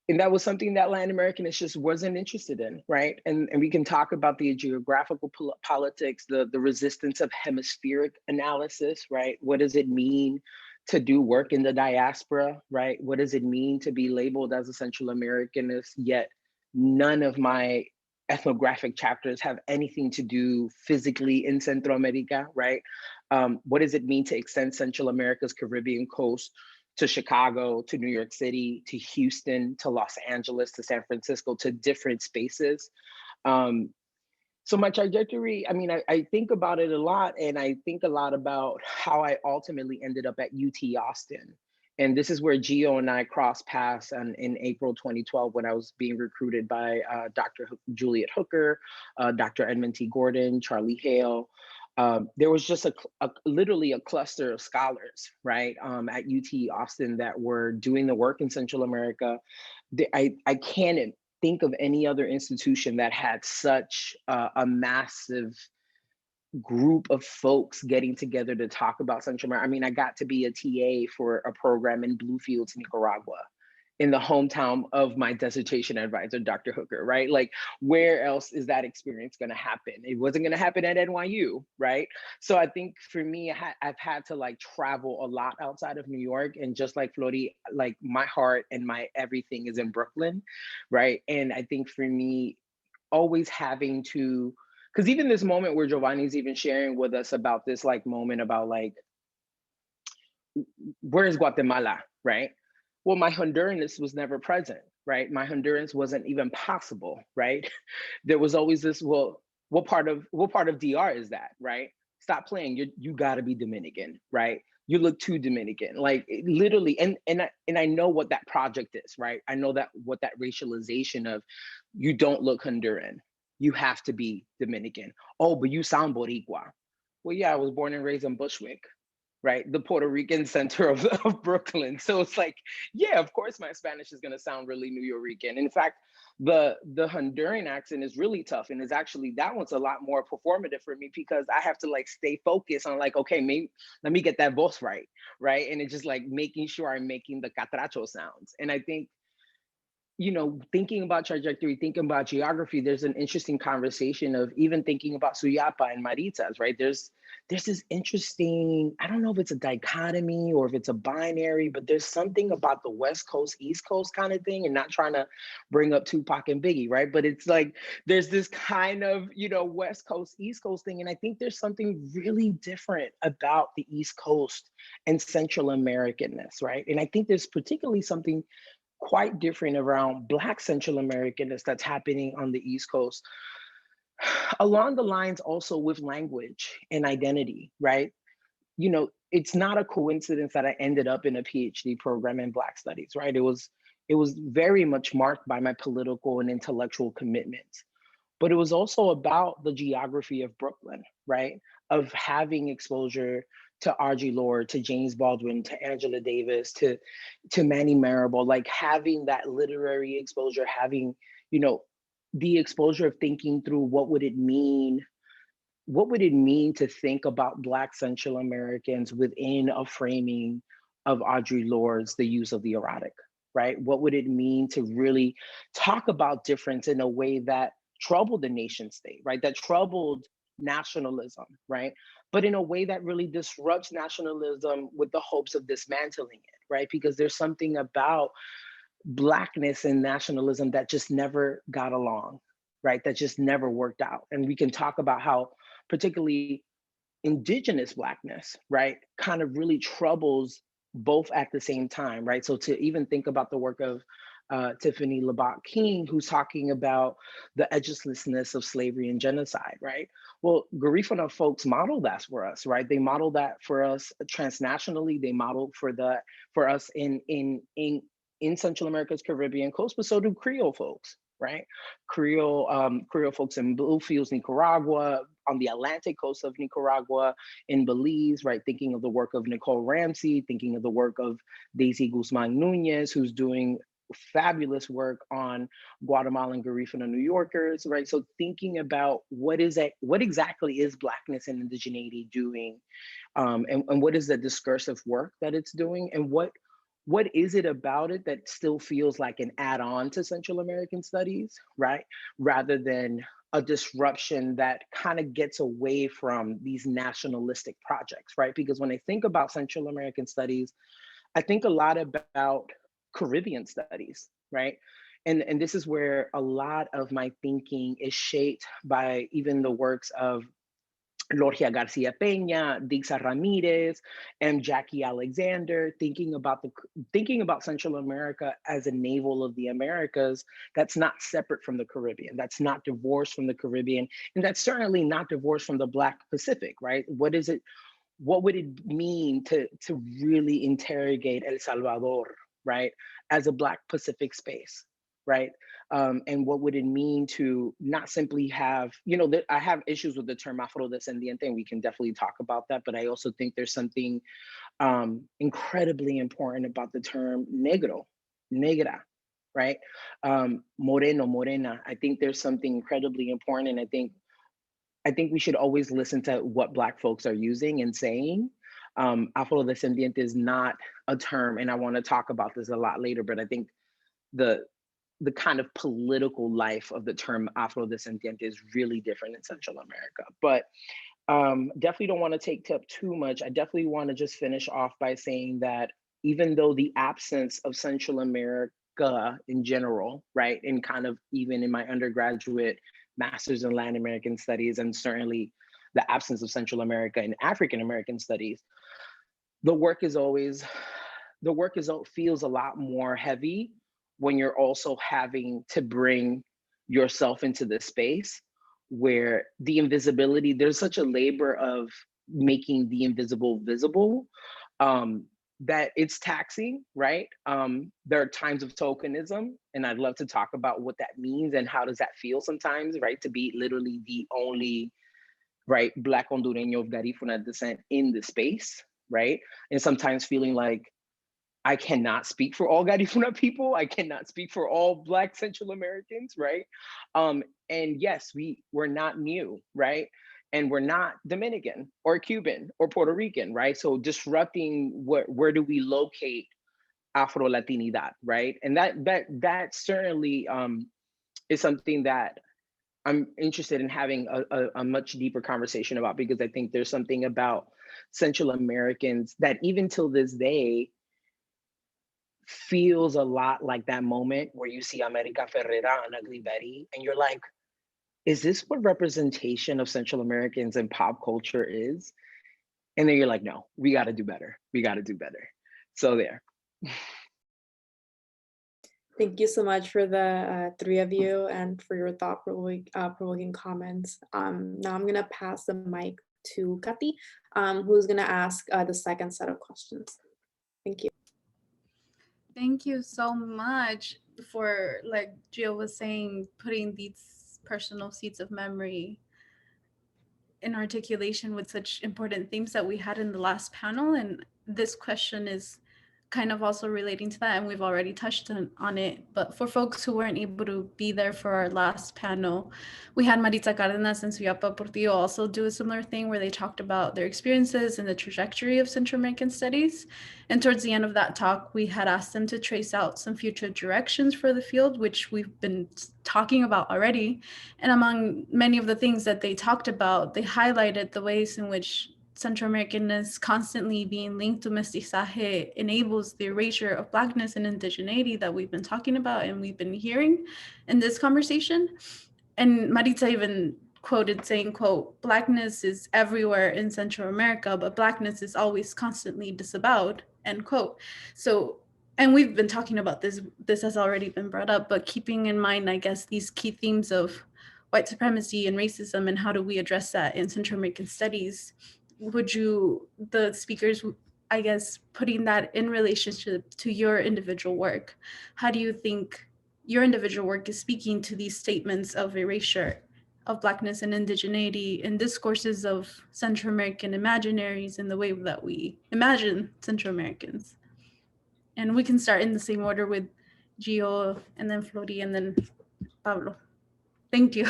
and that was something that Latin Americanists just wasn't interested in, right? And we can talk about the geographical politics, the resistance of hemispheric analysis, right? What does it mean to do work in the diaspora, right? What does it mean to be labeled as a Central Americanist, yet none of my ethnographic chapters have anything to do physically in Central America, right? What does it mean to extend Central America's Caribbean coast to Chicago, to New York City, to Houston, to Los Angeles, to San Francisco, to different spaces? So my trajectory, I mean, I think about it a lot, and I think a lot about how I ultimately ended up at UT Austin. And this is where Gio and I crossed paths in April 2012 when I was being recruited by Dr. Juliet Hooker, Dr. Edmund T. Gordon, Charlie Hale. There was just literally a cluster of scholars, right, at UT Austin that were doing the work in Central America. I can't think of any other institution that had such a massive group of folks getting together to talk about Central America. I mean, I got to be a TA for a program in Bluefields, Nicaragua, in the hometown of my dissertation advisor, Dr. Hooker, right? Like, where else is that experience gonna happen? It wasn't gonna happen at NYU, right? So I think for me, I've had to like travel a lot outside of New York, and just like Flori, like my heart and my everything is in Brooklyn, right? And I think for me, always having to, because even this moment where Giovanni's even sharing with us about this like moment about like, where is Guatemala, right? Well, my Honduranness was never present, right? My Hondurans wasn't even possible, right? There was always this, well, what part of DR is that, right? Stop playing, you gotta be Dominican, right? You look too Dominican, like literally, and I know what that project is, right? I know that what that racialization of, you don't look Honduran, you have to be Dominican. Oh, but you sound Boricua. Well, yeah, I was born and raised in Bushwick, right? The Puerto Rican center of Brooklyn. So it's like, yeah, of course my Spanish is gonna sound really New Yorican. In fact, the Honduran accent is really tough, and is actually, that one's a lot more performative for me because I have to like stay focused on like, okay, maybe let me get that voice right? And it's just like making sure I'm making the catracho sounds. And I think, you know, thinking about trajectory, thinking about geography, there's an interesting conversation of even thinking about Suyapa and Maritas, right? There's this interesting, I don't know if it's a dichotomy or if it's a binary, but there's something about the West Coast, East Coast kind of thing, and not trying to bring up Tupac and Biggie, right? But it's like, there's this kind of, you know, West Coast, East Coast thing. And I think there's something really different about the East Coast and Central Americanness, right? And I think there's particularly something quite different around Black Central Americanness that's happening on the East Coast, along the lines also with language and identity, right? You know, it's not a coincidence that I ended up in a PhD program in Black Studies, right? It was very much marked by my political and intellectual commitments, but it was also about the geography of Brooklyn, right? Of having exposure to Audre Lorde, to James Baldwin, to Angela Davis, to Manny Marable, like having that literary exposure, having, you know, the exposure of thinking through what would it mean to think about Black Central Americans within a framing of Audre Lorde's The Use of the Erotic, right? What would it mean to really talk about difference in a way that troubled the nation state, right? That troubled nationalism, right? But in a way that really disrupts nationalism with the hopes of dismantling it, right? Because there's something about Blackness and nationalism that just never got along, right? That just never worked out. And we can talk about how particularly Indigenous Blackness, right, kind of really troubles both at the same time, right? So to even think about the work of Tiffany Labat King, who's talking about the edgelessness of slavery and genocide, right? Well, Garifuna folks model that for us, right? They model that for us transnationally. They model for us in Central America's Caribbean coast, but so do Creole folks, right? Creole folks in Bluefields, Nicaragua, on the Atlantic coast of Nicaragua, in Belize, right? Thinking of the work of Nicole Ramsey, thinking of the work of Daisy Guzman Nunez, who's doing fabulous work on Guatemalan Garifuna New Yorkers, right? So thinking about what exactly is Blackness and indigeneity doing, and what is the discursive work that it's doing, and what what is it about it that still feels like an add-on to Central American studies, right? Rather than a disruption that kind of gets away from these nationalistic projects, right? Because when I think about Central American studies, I think a lot about Caribbean studies, right? And this is where a lot of my thinking is shaped by even the works of Lorgia Garcia Peña, Dixa Ramirez, and Jackie Alexander, thinking about Central America as a navel of the Americas that's not separate from the Caribbean, that's not divorced from the Caribbean, and that's certainly not divorced from the Black Pacific, right? What would it mean to really interrogate El Salvador, right, as a Black Pacific space, right? And what would it mean to not simply have, I have issues with the term Afrodescendiente, and we can definitely talk about that, but I also think there's something incredibly important about the term negro, negra, right? Moreno, morena. I think there's something incredibly important, and I think we should always listen to what Black folks are using and saying. Afrodescendiente is not a term, and I want to talk about this a lot later, but I think the kind of political life of the term Afrodescendiente is really different in Central America. But definitely don't want to take up too much. I definitely want to just finish off by saying that even though the absence of Central America in general, right, and kind of even in my undergraduate master's in Latin American studies, and certainly the absence of Central America in African American studies, the work feels a lot more heavy when you're also having to bring yourself into this space where the invisibility, there's such a labor of making the invisible visible, that it's taxing, right? There are times of tokenism, and I'd love to talk about what that means and how does that feel sometimes, right? To be literally the only, right, Black Hondureño of Garifuna descent in the space, right? And sometimes feeling like I cannot speak for all Garifuna people. I cannot speak for all Black Central Americans, right? And yes, we're not new, right? And we're not Dominican or Cuban or Puerto Rican, right? So disrupting where do we locate Afro Latinidad, right? And that certainly is something that I'm interested in having a much deeper conversation about, because I think there's something about Central Americans that even till this day feels a lot like that moment where you see America Ferrera and Ugly Betty, and you're like, is this what representation of Central Americans in pop culture is? And then you're like, no, we got to do better. We got to do better. So there. Thank you so much for the three of you and for your thought-provoking comments. Now I'm gonna pass the mic to Kati, who's gonna ask the second set of questions. Thank you. Thank you so much for, like Gio was saying, putting these personal seeds of memory in articulation with such important themes that we had in the last panel. And this question is kind of also relating to that, and we've already touched on it. But for folks who weren't able to be there for our last panel, we had Maritza Cárdenas and Suyapa Portillo also do a similar thing where they talked about their experiences and the trajectory of Central American studies. And towards the end of that talk, we had asked them to trace out some future directions for the field, which we've been talking about already. And among many of the things that they talked about, they highlighted the ways in which Central Americanness constantly being linked to mestizaje enables the erasure of Blackness and indigeneity that we've been talking about and we've been hearing in this conversation. And Maritza even quoted saying, quote, Blackness is everywhere in Central America, but Blackness is always constantly disavowed, end quote. So, and we've been talking about this has already been brought up, but keeping in mind, I guess, these key themes of white supremacy and racism and how do we address that in Central American studies, would you, the speakers, I guess, putting that in relationship to your individual work, how do you think your individual work is speaking to these statements of erasure of Blackness and indigeneity and discourses of Central American imaginaries in the way that we imagine Central Americans? And we can start in the same order with Gio and then Flori and then Pablo. Thank you.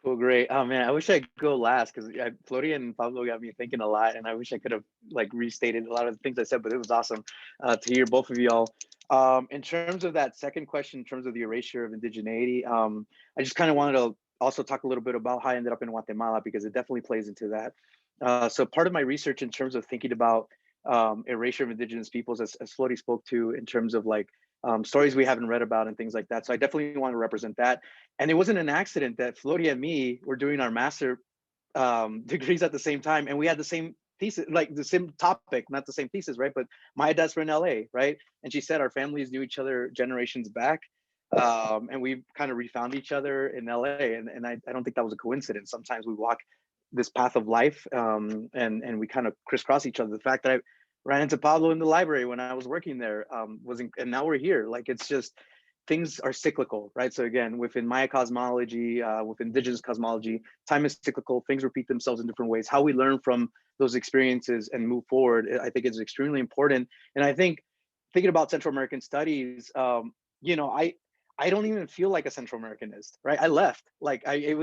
Well, great. Oh man, I wish I could go last because Florian and Pablo got me thinking a lot, and I wish I could have like restated a lot of the things I said, but it was awesome to hear both of y'all. In terms of that second question, in terms of the erasure of indigeneity, I just kind of wanted to also talk a little bit about how I ended up in Guatemala because it definitely plays into that. So part of my research in terms of thinking about erasure of indigenous peoples, as Flori spoke to, in terms of like stories we haven't read about and things like that. So I definitely want to represent that. And it wasn't an accident that Flori and me were doing our master degrees at the same time, and we had the same thesis, like the same topic, not the same thesis, right? But my dad's from LA, right? And she said our families knew each other generations back. And we kind of refound each other in LA. And I don't think that was a coincidence. Sometimes we walk this path of life and we kind of crisscross each other. The fact that I ran into Pablo in the library when I was working there and now we're here. Like, it's just, things are cyclical, right? So again, within Maya cosmology, with indigenous cosmology, time is cyclical, things repeat themselves in different ways. How we learn from those experiences and move forward, I think is extremely important. And I think thinking about Central American studies, you know, I don't even feel like a Central Americanist, right? I left, like, I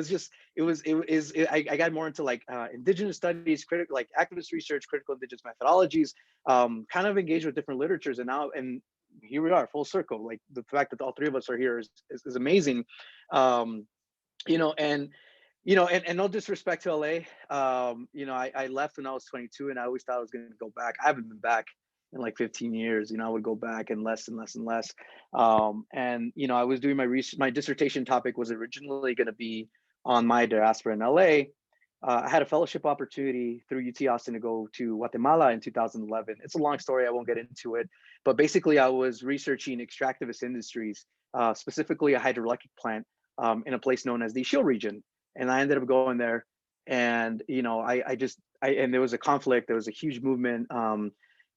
got more into like indigenous studies, critical, like activist research, critical indigenous methodologies, kind of engaged with different literatures, and here we are, full circle. Like, the fact that all three of us are here is amazing. You know, and no disrespect to LA, you know, I left when I was 22, and I always thought I was going to go back. I haven't been back in like 15 years. You know, I would go back and less and less and less. And you know, I was doing my research. My dissertation topic was originally going to be on my diaspora in LA. I had a fellowship opportunity through UT Austin to go to Guatemala in 2011. It's a long story, I won't get into it, but basically I was researching extractivist industries, specifically a hydroelectric plant in a place known as the Yale region. And I ended up going there, and you know, and there was a conflict, there was a huge movement,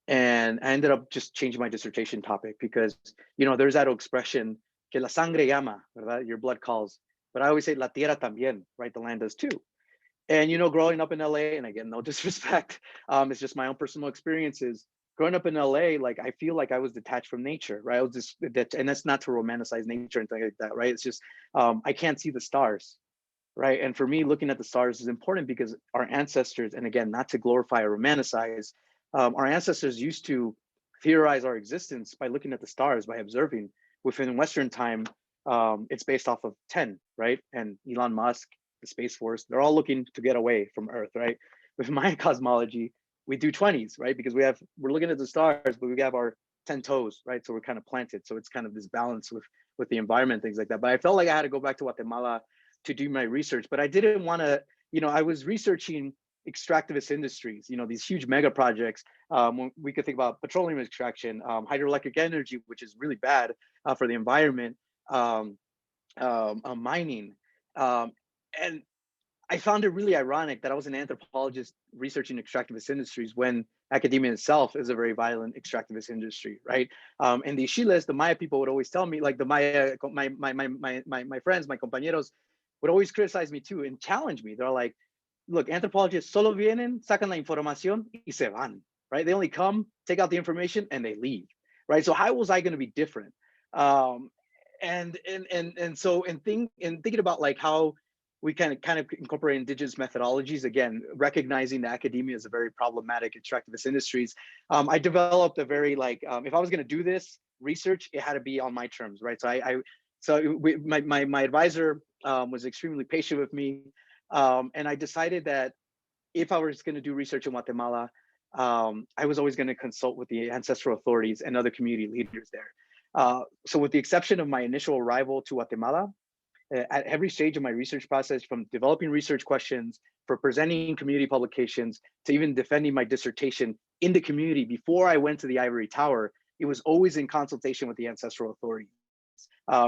and I ended up just changing my dissertation topic because, you know, there's that expression, que la sangre llama, ¿verdad? Your blood calls. But I always say, la tierra también, right? The land does too. And, you know, growing up in LA, and again, no disrespect, it's just my own personal experiences. Growing up in LA, like, I feel like I was detached from nature, right? I was just, and that's not to romanticize nature and things like that, right? It's just, I can't see the stars, right? And for me, looking at the stars is important because our ancestors, and again, not to glorify or romanticize, our ancestors used to theorize our existence by looking at the stars, by observing. Within Western time, it's based off of 10, right? And Elon Musk, the Space Force, they're all looking to get away from Earth, right? With Maya cosmology, we do 20s, right? Because we're looking at the stars, but we have our 10 toes, right? So we're kind of planted. So it's kind of this balance with the environment, things like that. But I felt like I had to go back to Guatemala to do my research, but I didn't want to, you know, I was researching extractivist industries, you know, these huge mega projects. When we could think about petroleum extraction, hydroelectric energy, which is really bad for the environment, mining. And I found it really ironic that I was an anthropologist researching extractivist industries when academia itself is a very violent extractivist industry, right? And the Chiles, the Maya people would always tell me, like the Maya, my friends, my compañeros would always criticize me too and challenge me. They're like, look, anthropologists solo vienen, sacan la información y se van, right? They only come, take out the information, and they leave, right? So how was I going to be different? And so in thinking about like how we kind of incorporate indigenous methodologies, again, recognizing that academia is a very problematic extractivist industries. I developed a very like, if I was going to do this research, it had to be on my terms, right? So my advisor was extremely patient with me. And I decided that if I was going to do research in Guatemala, I was always going to consult with the ancestral authorities and other community leaders there. So with the exception of my initial arrival to Guatemala, at every stage of my research process, from developing research questions, for presenting community publications, to even defending my dissertation in the community before I went to the ivory tower, it was always in consultation with the ancestral authorities,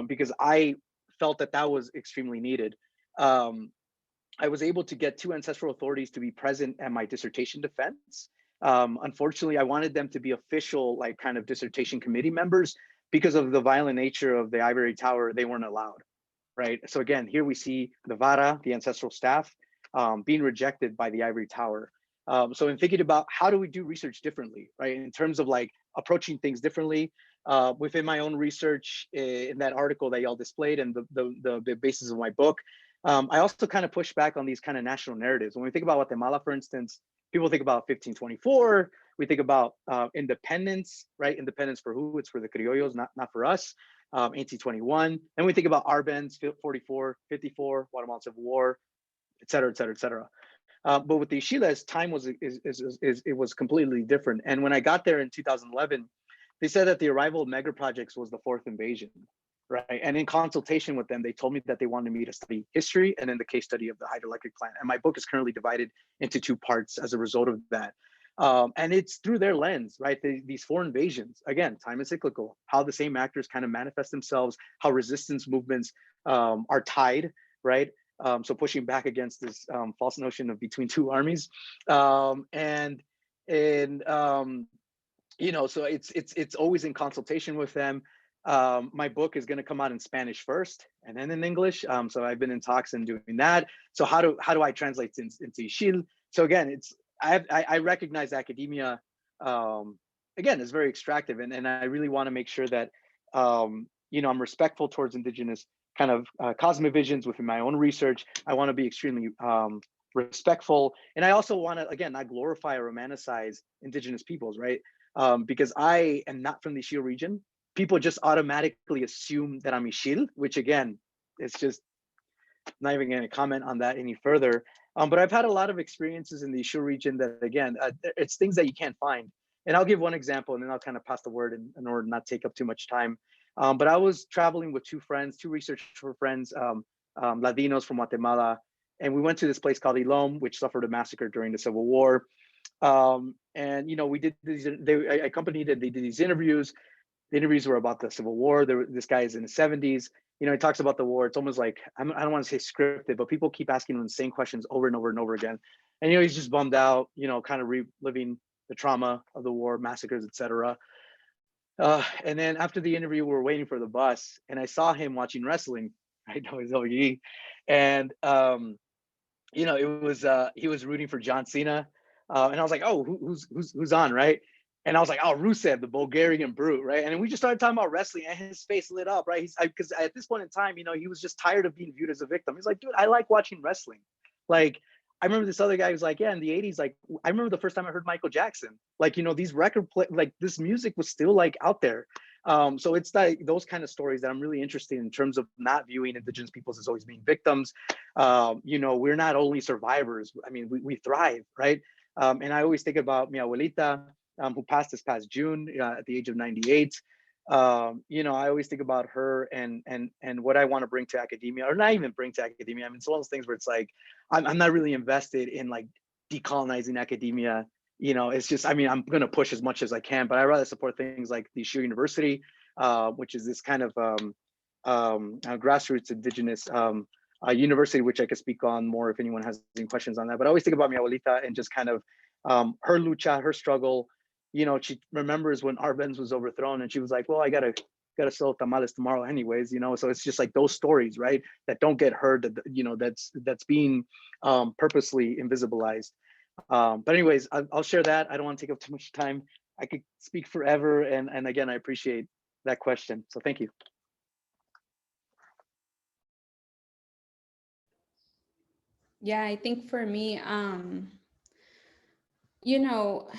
because I felt that was extremely needed. I was able to get 2 ancestral authorities to be present at my dissertation defense. Unfortunately, I wanted them to be official, like kind of dissertation committee members, because of the violent nature of the ivory tower, they weren't allowed. Right. So again, here we see the Vara, the ancestral staff, being rejected by the ivory tower. So in thinking about how do we do research differently, right? In terms of like approaching things differently, within my own research in that article that y'all displayed and the basis of my book, I also kind of push back on these kind of national narratives. When we think about Guatemala, for instance, people think about 1524. We think about independence, right? Independence for who? It's for the criollos, not for us. 1821. And we think about Arbenz, 44, 54, Guatemalan Civil War, et cetera, et cetera, et cetera. But with the Ixhilas, time was it was completely different. And when I got there in 2011, they said that the arrival of mega projects was the fourth invasion, right? And in consultation with them, they told me that they wanted me to study history and then the case study of the hydroelectric plant. And my book is currently divided into two parts as a result of that. And it's through their lens, right? These four invasions, again, time is cyclical, how the same actors kind of manifest themselves, how resistance movements are tied, right? So pushing back against this false notion of between two armies. You know, so it's always in consultation with them. My book is going to come out in Spanish first and then in English. So I've been in talks and doing that. So how do I translate into Ixil? So again, it's I recognize academia again is very extractive, and I really want to make sure that you know, I'm respectful towards indigenous kind of cosmovisions within my own research. I want to be extremely respectful, and I also want to, again, not glorify or romanticize indigenous peoples, right? Because I am not from the Ixil region. People just automatically assume that I'm Ixil, which again, it's just not even going to comment on that any further. But I've had a lot of experiences in the Ixil region that, again, it's things that you can't find. And I'll give one example, and then I'll kind of pass the word in order to not take up too much time. But I was traveling with two research friends, Ladinos from Guatemala, and we went to this place called Ilom, which suffered a massacre during the Civil War. And you know, we did these. I accompanied it. They did these interviews. The interviews were about the Civil War. This guy is in his 70s. You know, he talks about the war. It's almost like, I don't want to say scripted, but people keep asking him the same questions over and over and over again. And you know, he's just bummed out. You know, kind of reliving the trauma of the war, massacres, etc. And then after the interview, we were waiting for the bus, and I saw him watching wrestling. I know he's OE, and you know, it was he was rooting for John Cena, and I was like, oh, who's on, right? And I was like, oh, Rusev, the Bulgarian brute, right? And then we just started talking about wrestling, and his face lit up, right? Because at this point in time, you know, he was just tired of being viewed as a victim. He's like, dude, I like watching wrestling. Like, I remember this other guy was like, yeah, in the 80s, like, I remember the first time I heard Michael Jackson. Like, you know, these like this music was still like out there. So it's like those kind of stories that I'm really interested in terms of not viewing indigenous peoples as always being victims. You know, we're not only survivors. I mean, we thrive, right? And I always think about mi abuelita, who passed this past June at the age of 98. You know, I always think about her and what I want to bring to academia, or not even bring to academia. I mean, it's one of those things where it's like, I'm not really invested in like decolonizing academia. You know, it's just, I mean, I'm going to push as much as I can, but I rather support things like the Ixil University, which is this kind of grassroots indigenous university, which I could speak on more if anyone has any questions on that. But I always think about mi abuelita and just kind of her lucha, her struggle. You know, she remembers when Arbenz was overthrown, and she was like, well, I gotta sell tamales tomorrow anyways, you know. So it's just like those stories, right, that don't get heard, that, you know, that's being purposely invisibilized. But anyways, I'll share that. I don't want to take up too much time. I could speak forever, and again, I appreciate that question, so thank you. Yeah, I think for me, you know,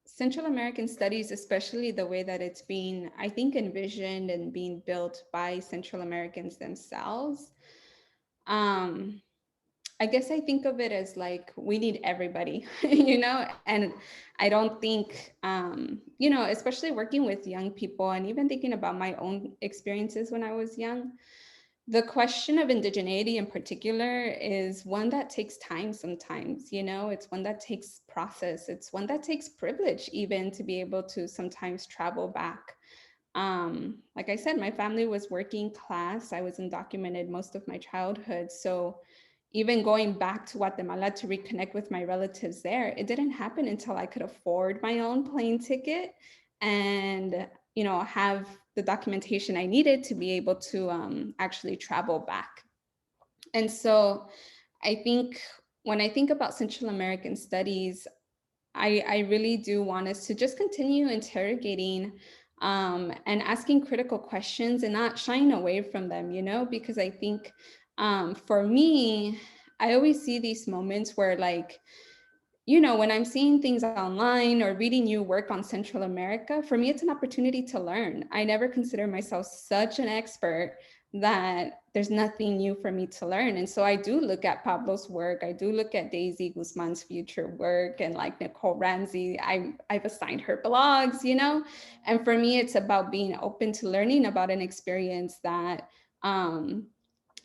Central American studies, especially the way that it's being, I think, envisioned and being built by Central Americans themselves, I guess I think of it as like, we need everybody, you know, and I don't think, you know, especially working with young people and even thinking about my own experiences when I was young, the question of indigeneity in particular is one that takes time sometimes, you know, it's one that takes process. It's one that takes privilege even to be able to sometimes travel back. Like I said, my family was working class. I was undocumented most of my childhood. So even going back to Guatemala to reconnect with my relatives there, it didn't happen until I could afford my own plane ticket and, you know, have the documentation I needed to be able to actually travel back. And so I think when I think about Central American studies, I really do want us to just continue interrogating and asking critical questions and not shying away from them, you know, because I think For me, I always see these moments where like, you know, when I'm seeing things online or reading new work on Central America, for me, it's an opportunity to learn. I never consider myself such an expert that there's nothing new for me to learn. And so I do look at Pablo's work. I do look at Daisy Guzman's future work and like Nicole Ramsey. I've assigned her blogs, you know, and for me, it's about being open to learning about an experience that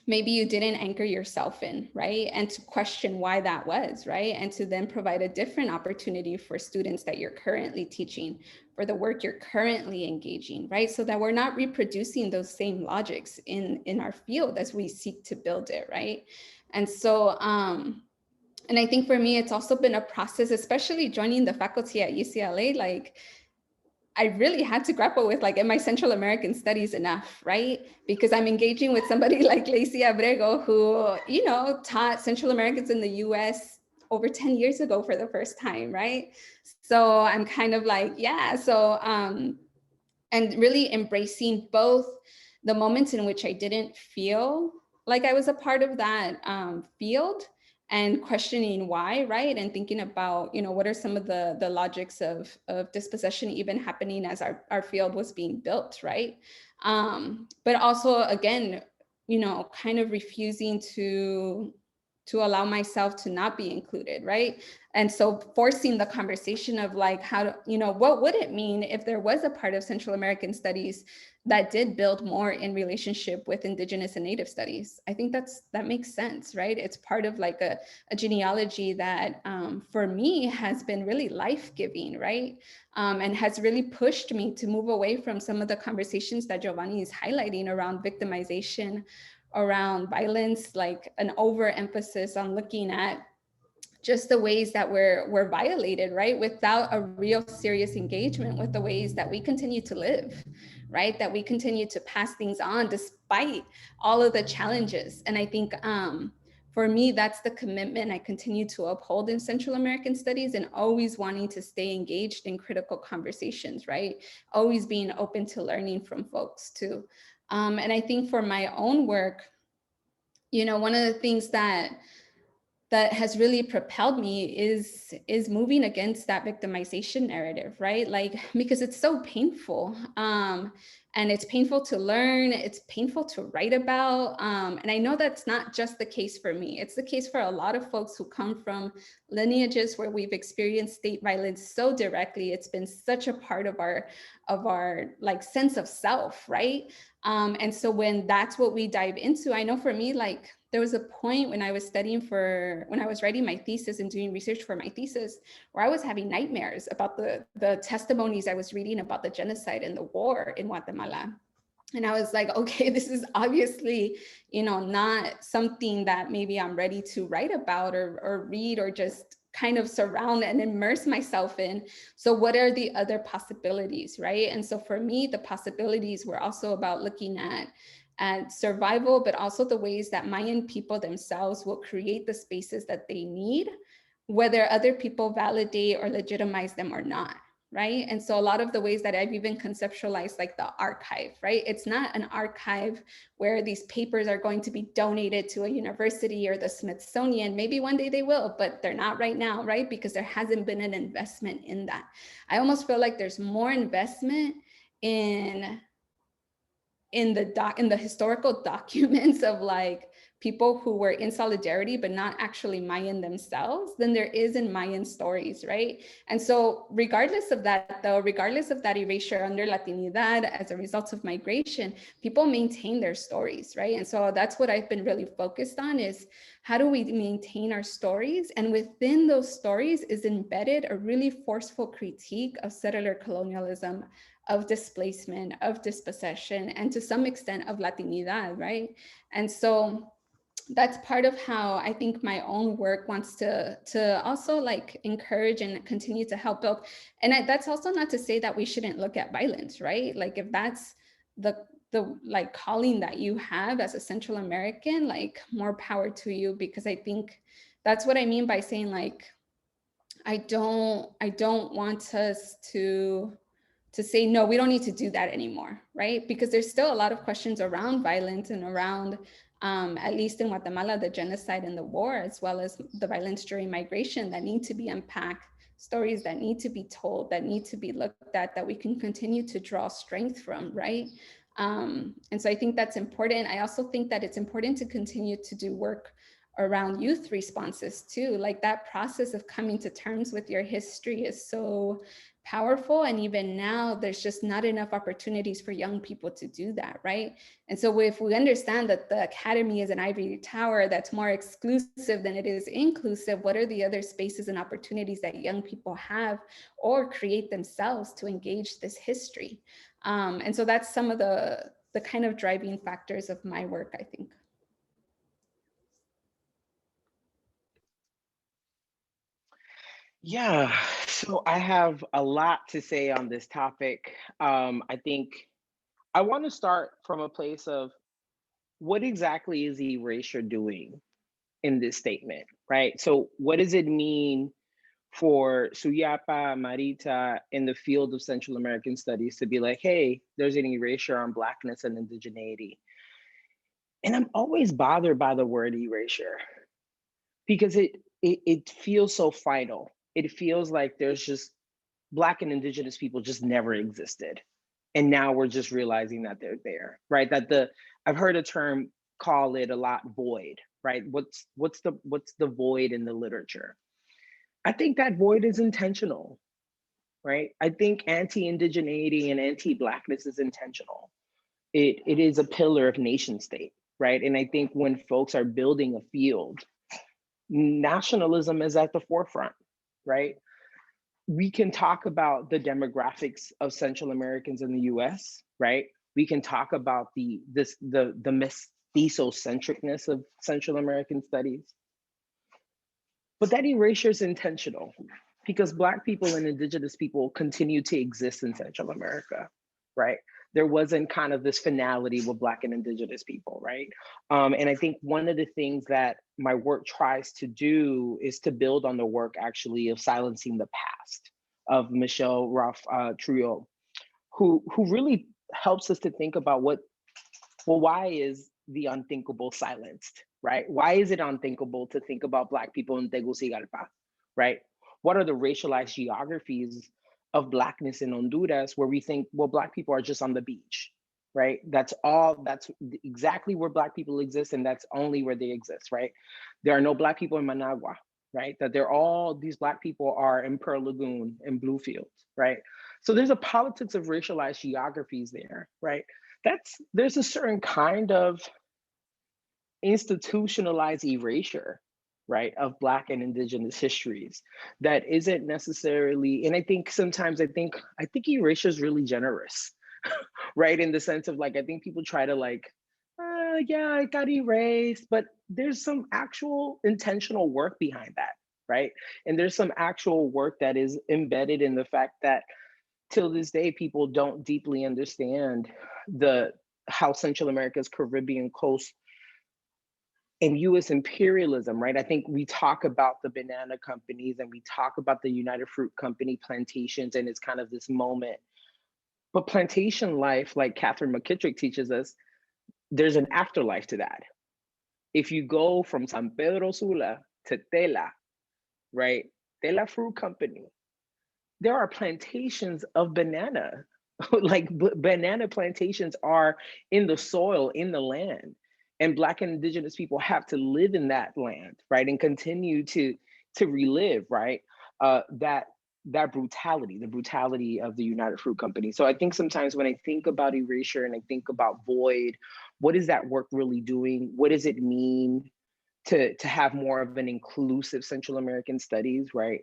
maybe you didn't anchor yourself in, right? And to question why that was, right? And to then provide a different opportunity for students that you're currently teaching, for the work you're currently engaging, right? So that we're not reproducing those same logics in our field as we seek to build it, right? And so, and I think for me, it's also been a process, especially joining the faculty at UCLA, like, I really had to grapple with like, am I Central American studies enough, right? Because I'm engaging with somebody like Lacey Abrego, who, you know, taught Central Americans in the US over 10 years ago for the first time, right? So I'm kind of like, yeah, so, and really embracing both the moments in which I didn't feel like I was a part of that field, and questioning why, right? And thinking about, you know, what are some of the logics of dispossession even happening as our field was being built, right? But also, again, you know, kind of refusing to allow myself to not be included, right? And so forcing the conversation of like, how to, you know, what would it mean if there was a part of Central American studies that did build more in relationship with Indigenous and Native studies? I think that makes sense, right? It's part of like a genealogy that for me has been really life-giving, right? And has really pushed me to move away from some of the conversations that Giovanni is highlighting around victimization, around violence, like an overemphasis on looking at just the ways that we're violated, right? Without a real serious engagement with the ways that we continue to live, right? That we continue to pass things on despite all of the challenges. And I think for me, that's the commitment I continue to uphold in Central American studies, and always wanting to stay engaged in critical conversations, right? Always being open to learning from folks too. And I think for my own work, you know, one of the things that has really propelled me is moving against that victimization narrative, right? Like, because it's so painful. And it's painful to learn, it's painful to write about. And I know that's not just the case for me. It's the case for a lot of folks who come from lineages where we've experienced state violence so directly. It's been such a part of our like sense of self, right? And so when that's what we dive into, I know for me, like, there was a point when I was when I was writing my thesis and doing research for my thesis, where I was having nightmares about the testimonies I was reading about the genocide and the war in Guatemala. And I was like, okay, this is obviously, you know, not something that maybe I'm ready to write about or read or just kind of surround and immerse myself in. So what are the other possibilities, right? And so for me, the possibilities were also about looking at survival, but also the ways that Mayan people themselves will create the spaces that they need, whether other people validate or legitimize them or not, right? And so a lot of the ways that I've even conceptualized like the archive, right? It's not an archive where these papers are going to be donated to a university or the Smithsonian. Maybe one day they will, but they're not right now, right? Because there hasn't been an investment in that. I almost feel like there's more investment in the historical documents of like people who were in solidarity but not actually Mayan themselves than there is in Mayan stories, right? And so regardless of that though, regardless of that erasure under Latinidad as a result of migration, people maintain their stories, right? And so that's what I've been really focused on, is how do we maintain our stories? And within those stories is embedded a really forceful critique of settler colonialism, of displacement, of dispossession, and to some extent of Latinidad, right? And so that's part of how I think my own work wants to also like encourage and continue to help build. And that's also not to say that we shouldn't look at violence, right? Like if that's the like calling that you have as a Central American, like more power to you, because I think that's what I mean by saying like, I don't want us to say, no, we don't need to do that anymore, right? Because there's still a lot of questions around violence and around at least in Guatemala, the genocide and the war, as well as the violence during migration, that need to be unpacked, stories that need to be told, that need to be looked at, that we can continue to draw strength from, right? And so I think that's important. I also think that it's important to continue to do work around youth responses too. Like that process of coming to terms with your history is so powerful. And even now, there's just not enough opportunities for young people to do that, right? And so if we understand that the academy is an ivory tower that's more exclusive than it is inclusive, what are the other spaces and opportunities that young people have or create themselves to engage this history? And so that's some of the kind of driving factors of my work, I think. Yeah, so I have a lot to say on this topic. I think I want to start from a place of what exactly is erasure doing in this statement, right? So what does it mean for Suyapa, Marita in the field of Central American studies to be like, hey, there's an erasure on Blackness and indigeneity? And I'm always bothered by the word erasure because it feels so final. It feels like there's just Black and Indigenous people just never existed. And now we're just realizing that they're there, right? I've heard a term, call it a lot, void, right? What's the void in the literature? I think that void is intentional, right? I think anti-indigeneity and anti-Blackness is intentional. It is a pillar of nation state, right? And I think when folks are building a field, nationalism is at the forefront, right? We can talk about the demographics of Central Americans in the US, right? We can talk about the mestizo-centricness of Central American studies. But that erasure is intentional because Black people and Indigenous people continue to exist in Central America, right? There wasn't kind of this finality with Black and Indigenous people, right? And I think one of the things that my work tries to do is to build on the work actually of silencing the past of Michelle Trujillo, who really helps us to think about why is the unthinkable silenced, right? Why is it unthinkable to think about Black people in Tegucigalpa, right? What are the racialized geographies of Blackness in Honduras where we think, well, Black people are just on the beach, right? That's exactly where Black people exist, and that's only where they exist, right? There are no Black people in Managua, right? That these Black people are in Pearl Lagoon and Bluefields, right? So there's a politics of racialized geographies there, right? There's a certain kind of institutionalized erasure, right, of Black and Indigenous histories that isn't necessarily, and I think sometimes I think erasure is really generous, right? In the sense of like, I think people try to like, yeah, it got erased, but there's some actual intentional work behind that, right? And there's some actual work that is embedded in the fact that till this day, people don't deeply understand how Central America's Caribbean coast and US imperialism, right? I think we talk about the banana companies and we talk about the United Fruit Company plantations, and it's kind of this moment. But plantation life, like Catherine McKittrick teaches us, there's an afterlife to that. If you go from San Pedro Sula to Tela, right? Tela Fruit Company, there are plantations of banana. Like banana plantations are in the soil, in the land. And Black and Indigenous people have to live in that land, right? And continue to relive, right? That brutality, the brutality of the United Fruit Company. So I think sometimes when I think about erasure and I think about void, what is that work really doing? What does it mean to have more of an inclusive Central American studies, right?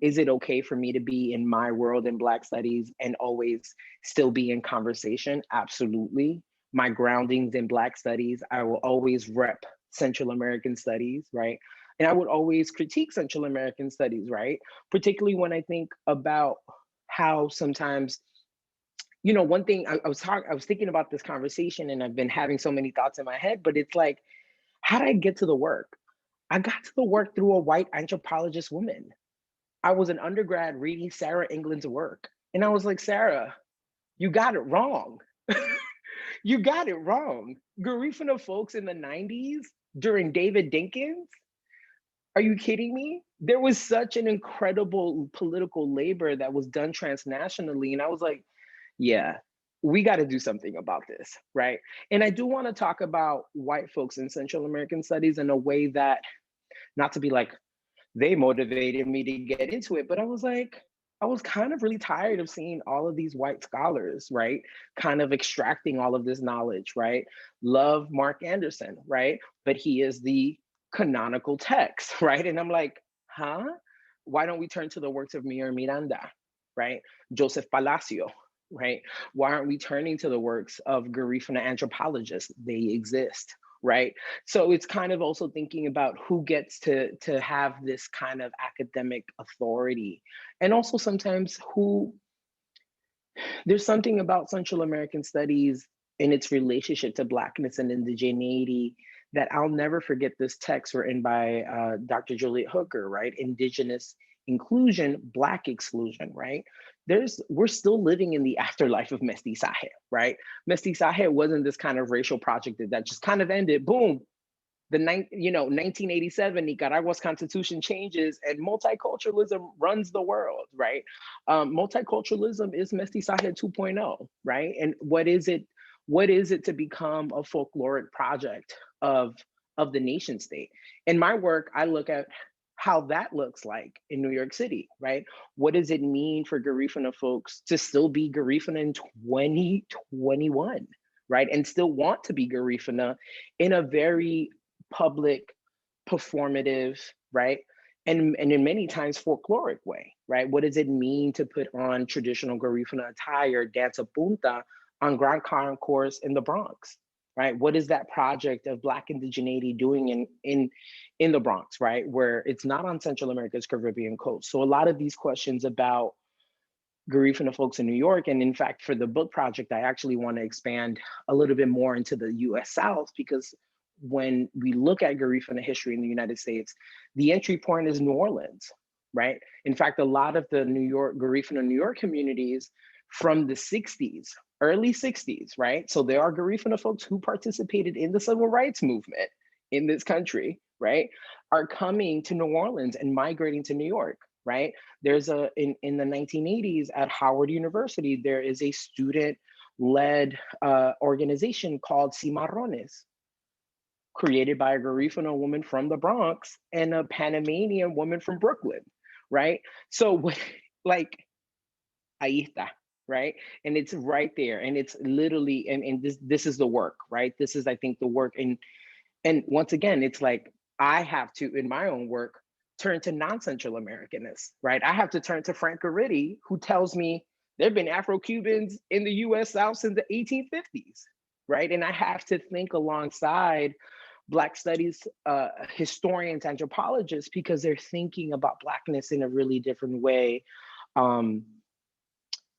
Is it okay for me to be in my world in Black studies and always still be in conversation? Absolutely. My groundings in Black studies, I will always rep Central American studies, right? And I would always critique Central American studies, right? Particularly when I think about how sometimes, you know, one thing I was thinking about this conversation and I've been having so many thoughts in my head, but it's like, how did I get to the work? I got to the work through a white anthropologist woman. I was an undergrad reading Sarah England's work. And I was like, Sarah, you got it wrong. You got it wrong. Garifuna folks in the 90s during David Dinkins, are you kidding me? There was such an incredible political labor that was done transnationally. And I was like, yeah, we got to do something about this, right? And I do want to talk about white folks in Central American studies in a way that, not to be like, they motivated me to get into it, but I was like, I was kind of really tired of seeing all of these white scholars, right? Kind of extracting all of this knowledge, right? Love Mark Anderson, right? But he is the canonical text, right? And I'm like, huh? Why don't we turn to the works of Mir Miranda, right? Joseph Palacio, right? Why aren't we turning to the works of Garifuna anthropologists? They exist, right? So it's kind of also thinking about who gets to have this kind of academic authority, and also sometimes who, there's something about Central American studies and its relationship to Blackness and indigeneity that I'll never forget. This text written by Dr. Juliet Hooker, right? Indigenous inclusion, Black exclusion, right? We're still living in the afterlife of mestizaje, right? Mestizaje wasn't this kind of racial project that just kind of ended, boom. 1987, Nicaragua's constitution changes and multiculturalism runs the world, right? Multiculturalism is mestizaje 2.0, right? And what is it to become a folkloric project of the nation state? In my work, I look at how that looks like in New York City, right? What does it mean for Garifuna folks to still be Garifuna in 2021, right? And still want to be Garifuna in a very public, performative, right? And in many times folkloric way, right? What does it mean to put on traditional Garifuna attire, dance a punta on Grand Concourse in the Bronx, right? What is that project of Black indigeneity doing in the Bronx, right? Where it's not on Central America's Caribbean coast. So a lot of these questions about Garifuna folks in New York, and in fact, for the book project, I actually want to expand a little bit more into the US South, because when we look at Garifuna history in the United States, the entry point is New Orleans, right? In fact, a lot of the Garifuna New York communities from the 60s, early 60s, right? So there are Garifuna folks who participated in the civil rights movement in this country, right? Are coming to New Orleans and migrating to New York, right? There's in the 1980s at Howard University, there is a student-led organization called Cimarrones, created by a Garifuna woman from the Bronx and a Panamanian woman from Brooklyn, right? So like, ahí está, right? And it's right there, and it's literally, and this is the work, right? This is, I think, the work. And once again, it's like, I have to, in my own work, turn to non-Central Americanists, right? I have to turn to Frank Garitti, who tells me there've been Afro-Cubans in the US South since the 1850s, right? And I have to think alongside Black studies historians, anthropologists, because they're thinking about Blackness in a really different way.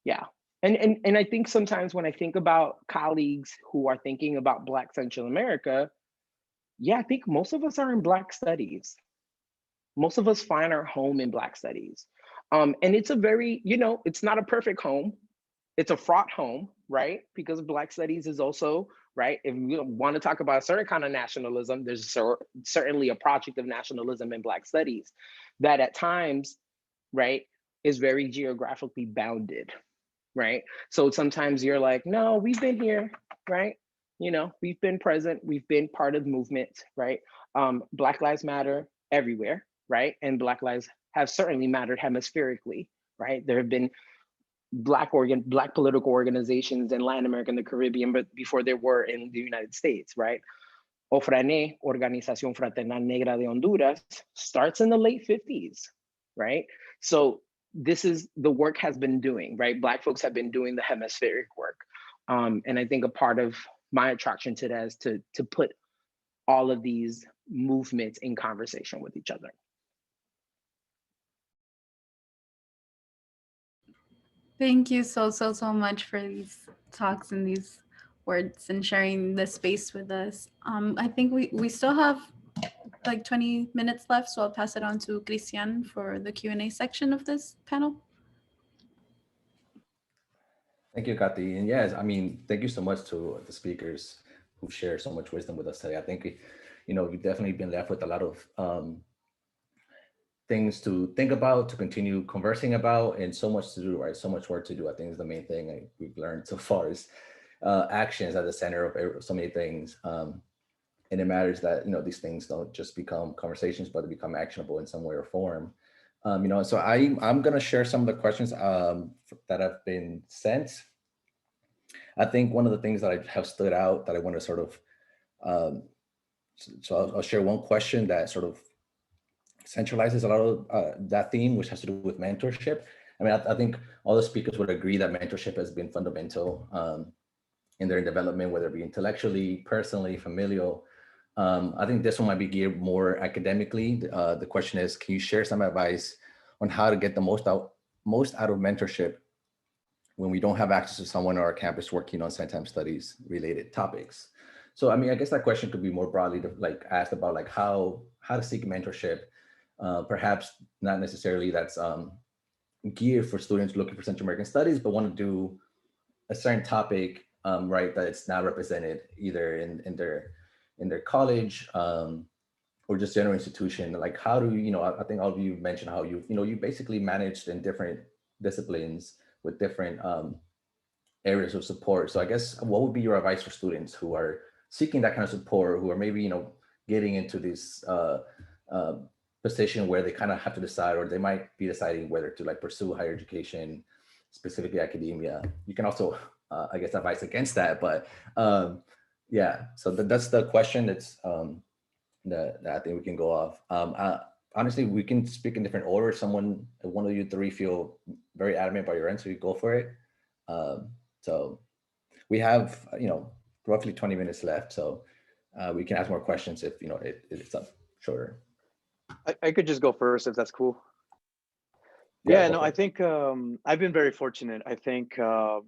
Yeah, and I think sometimes when I think about colleagues who are thinking about Black Central America, yeah, I think most of us are in Black studies. Most of us find our home in Black studies. And it's a very, it's not a perfect home. It's a fraught home, right? Because Black studies is also, right? If we want to talk about a certain kind of nationalism, there's certainly a project of nationalism in Black studies that at times, right, is very geographically bounded, right? So sometimes you're like, no, we've been here, right? We've been present, we've been part of the movement, right? Black Lives Matter everywhere, right? And Black lives have certainly mattered hemispherically, right? There have been Black political organizations in Latin America and the Caribbean, but before there were in the United States, right? OFRANE, Organización Fraternal Negra de Honduras, starts in the late 50s, right? So this is the work has been doing, right? Black folks have been doing the hemispheric work. And I think a part of my attraction to that is to put all of these movements in conversation with each other. Thank you so much for these talks and these words and sharing the space with us. I think we still have like 20 minutes left, so I'll pass it on to Christian for the Q&A section of this panel. Thank you, Kati. And yes, I mean, thank you so much to the speakers who shared so much wisdom with us today. I think, we've definitely been left with a lot of things to think about, to continue conversing about, and so much to do, right? So much work to do. I think is the main thing we've learned so far is actions at the center of so many things. And it matters that, these things don't just become conversations, but they become actionable in some way or form. So I'm going to share some of the questions that have been sent. I think one of the things that I have stood out that I want to sort of, so I'll share one question that sort of centralizes a lot of that theme, which has to do with mentorship. I mean, I think all the speakers would agree that mentorship has been fundamental in their development, whether it be intellectually, personally, familial. I think this one might be geared more academically. The question is, can you share some advice on how to get the most out of mentorship when we don't have access to someone on our campus working on science studies related topics? So, I mean, I guess that question could be more broadly asked about how to seek mentorship. Perhaps not necessarily that's geared for students looking for Central American studies, but want to do a certain topic, right, that it's not represented either in their college or just general institution. Like, how do you, I think all of you mentioned how you basically managed in different disciplines with different areas of support. So I guess what would be your advice for students who are seeking that kind of support, who are maybe, getting into this position where they kind of have to decide, or they might be deciding whether to pursue higher education, specifically academia. You can also, I guess, advise against that, but yeah, so that's the question that's that I think we can go off. Honestly, we can speak in different order. One of you three feel very adamant by your end, so you go for it. So we have, roughly 20 minutes left, so we can ask more questions if, it's up shorter. I could just go first if that's cool. Yeah, Yeah, no, I think I've been very fortunate. I think, I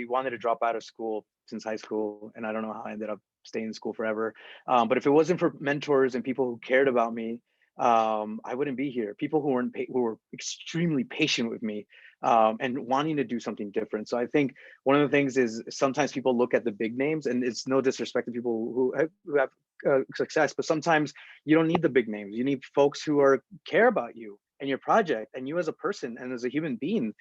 wanted to drop out of school since high school, and I don't know how I ended up staying in school forever. But if it wasn't for mentors and people who cared about me, I wouldn't be here. People who who were extremely patient with me and wanting to do something different. So I think one of the things is sometimes people look at the big names, and it's no disrespect to people who have success, but sometimes you don't need the big names. You need folks who care about you and your project and you as a person and as a human being.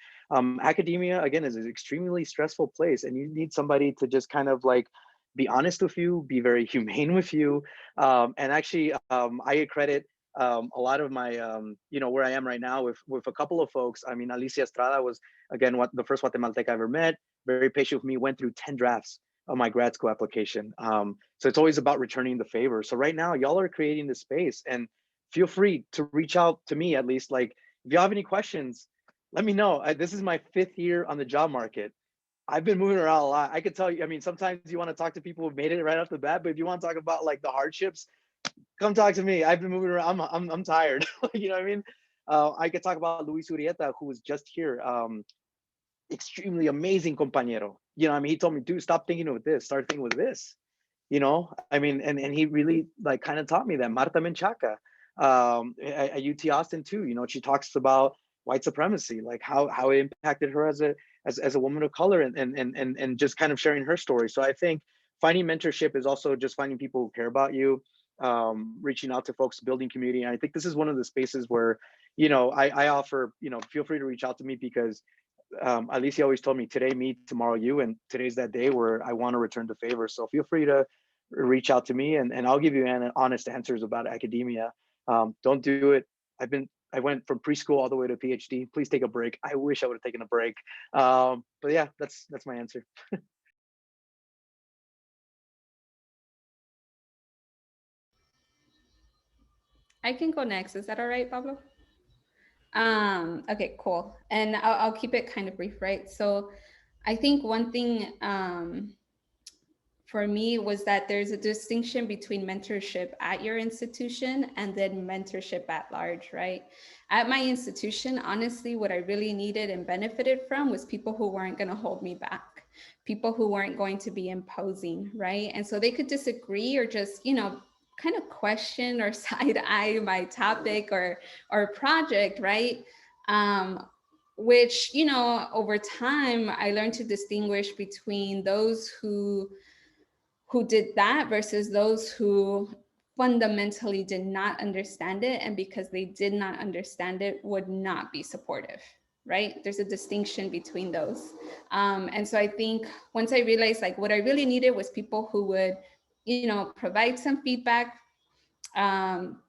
Academia, again, is an extremely stressful place, and you need somebody to just kind of be honest with you, be very humane with you. And actually, I accredit a lot of my, where I am right now with a couple of folks. I mean, Alicia Estrada was, again, the first Guatemalteca I ever met, very patient with me, went through 10 drafts of my grad school application. So it's always about returning the favor. So right now, y'all are creating this space, and feel free to reach out to me, at least. If you have any questions, let me know. This is my 5th year on the job market. I've been moving around a lot. I could tell you, I mean, sometimes you want to talk to people who've made it right off the bat, but if you want to talk about the hardships, come talk to me. I've been moving around. I'm tired. You know what I mean? I could talk about Luis Urieta, who was just here. Extremely amazing compañero. You know, I mean, he told me, dude, stop thinking of this, start thinking with this. I mean, and he really kind of taught me that. Marta Menchaca at UT Austin too. She talks about white supremacy, how it impacted her as a woman of color, and just kind of sharing her story. So I think finding mentorship is also just finding people who care about you, reaching out to folks, building community. And I think this is one of the spaces where, I offer, feel free to reach out to me, because Alicia always told me, today me, tomorrow you, and today's that day where I want to return the favor. So feel free to reach out to me, and I'll give you honest answers about academia. Don't do it. I went from preschool all the way to PhD. Please take a break. I wish I would have taken a break. But yeah, that's my answer. I can go next. Is that all right, Pablo? Okay, cool. And I'll keep it kind of brief, right? So I think one thing for me was that there's a distinction between mentorship at your institution and then mentorship at large, right? At my institution, honestly, what I really needed and benefited from was people who weren't going to hold me back, people who weren't going to be imposing, right? And so they could disagree or just, kind of question or side eye my topic or project, right? which, you know, over time, I learned to distinguish between those who did that versus those who fundamentally did not understand it, and because they did not understand it, would not be supportive, right? There's a distinction between those. And so I think once I realized like what I really needed was people who would, you know, provide some feedback,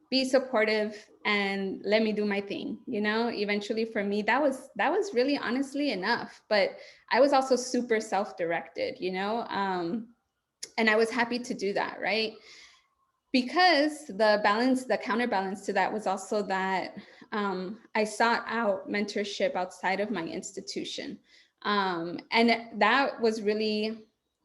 be supportive, and let me do my thing. You know, eventually for me, that was really honestly enough. But I was also super self-directed, you know, and I was happy to do that, right? Because the counterbalance to that was also that I sought out mentorship outside of my institution. And that was really,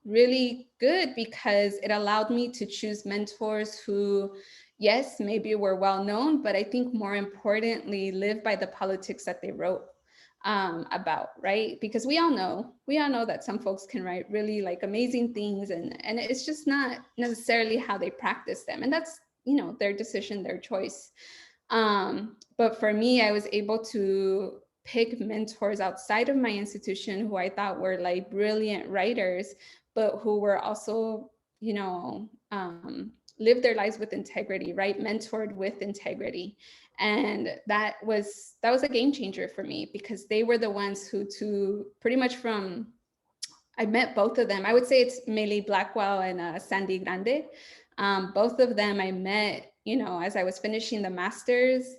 really good because it allowed me to choose mentors who, yes, maybe were well known, but I think more importantly, live by the politics that they wrote about, right? Because we all know that some folks can write really like amazing things, and it's just not necessarily how they practice them, and that's, you know, their decision, their choice. But for me, I was able to pick mentors outside of my institution who I thought were like brilliant writers, but who were also, you know, lived their lives with integrity, right? Mentored with integrity. And that was a game changer for me, because they were the ones who, to pretty much from, I met both of them. I would say it's Meili Blackwell and Sandy Grande. Both of them I met, you know, as I was finishing the master's.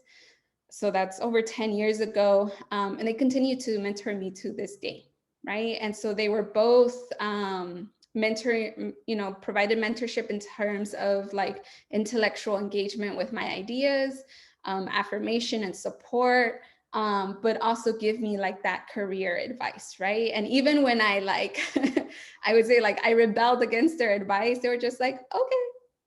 So that's over 10 years ago. And they continue to mentor me to this day, right? And so they were both mentoring, you know, provided mentorship in terms of like intellectual engagement with my ideas, affirmation and support, but also give me like that career advice, right? And even when I like, I would say like I rebelled against their advice, they were just like, okay,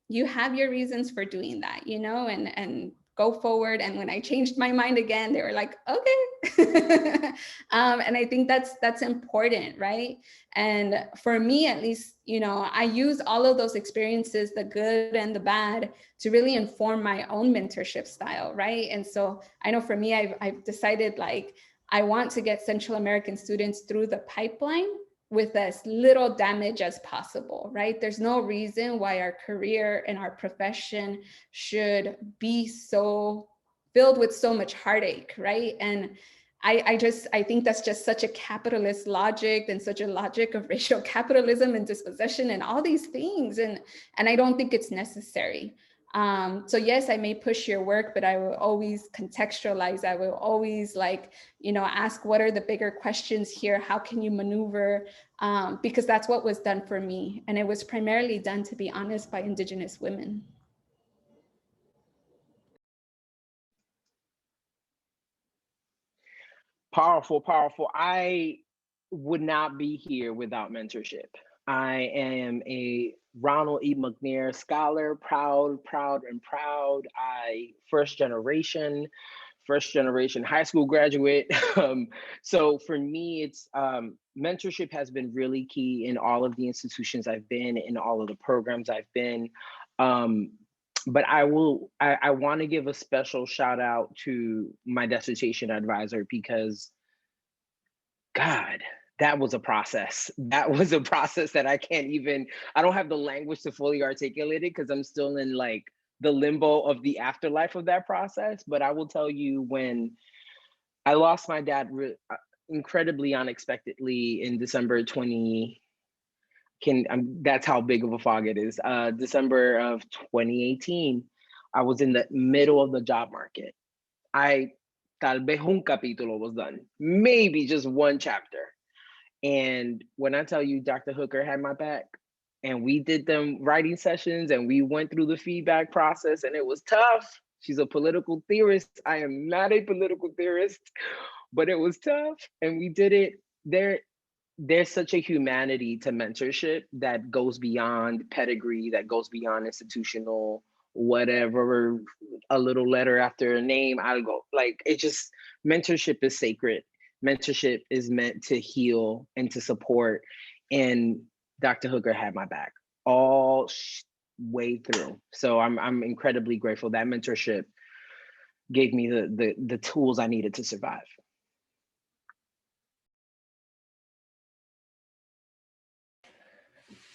you have your reasons for doing that, you know, and go forward. And when I changed my mind again, they were like, okay. And I think that's important, right? And for me, at least, you know, I use all of those experiences, the good and the bad, to really inform my own mentorship style, right? And so I know for me, I've decided like, I want to get Central American students through the pipeline with as little damage as possible, right? There's no reason why our career and our profession should be so filled with so much heartache, right? And I think that's just such a capitalist logic, and such a logic of racial capitalism and dispossession and all these things. And I don't think it's necessary. So yes, I may push your work, but I will always contextualize. I will always like, you know, ask what are the bigger questions here? How can you maneuver? Because that's what was done for me. And it was primarily done, to be honest, by Indigenous women. Powerful, powerful. I would not be here without mentorship. I am a Ronald E. McNair scholar, proud. I first generation high school graduate. So for me, it's mentorship has been really key in all of the institutions I've been in, all of the programs I've been. But I want to give a special shout out to my dissertation advisor, because God, that was a process. That was a process that I don't have the language to fully articulate it, because I'm still in like the limbo of the afterlife of that process. But I will tell you, when I lost my dad incredibly unexpectedly in December 20, that's how big of a fog it is. December of 2018, I was in the middle of the job market. Tal vez un capítulo was done, maybe just one chapter. And when I tell you Dr. Hooker had my back, and we did them writing sessions, and we went through the feedback process, and it was tough. She's a political theorist. I am not a political theorist, but it was tough, and we did it. There's such a humanity to mentorship that goes beyond pedigree, that goes beyond institutional whatever, a little letter after a name, algo. Like, it just, mentorship is sacred. Mentorship is meant to heal and to support. And Dr. Hooker had my back all way through. So I'm incredibly grateful. That mentorship gave me the tools I needed to survive.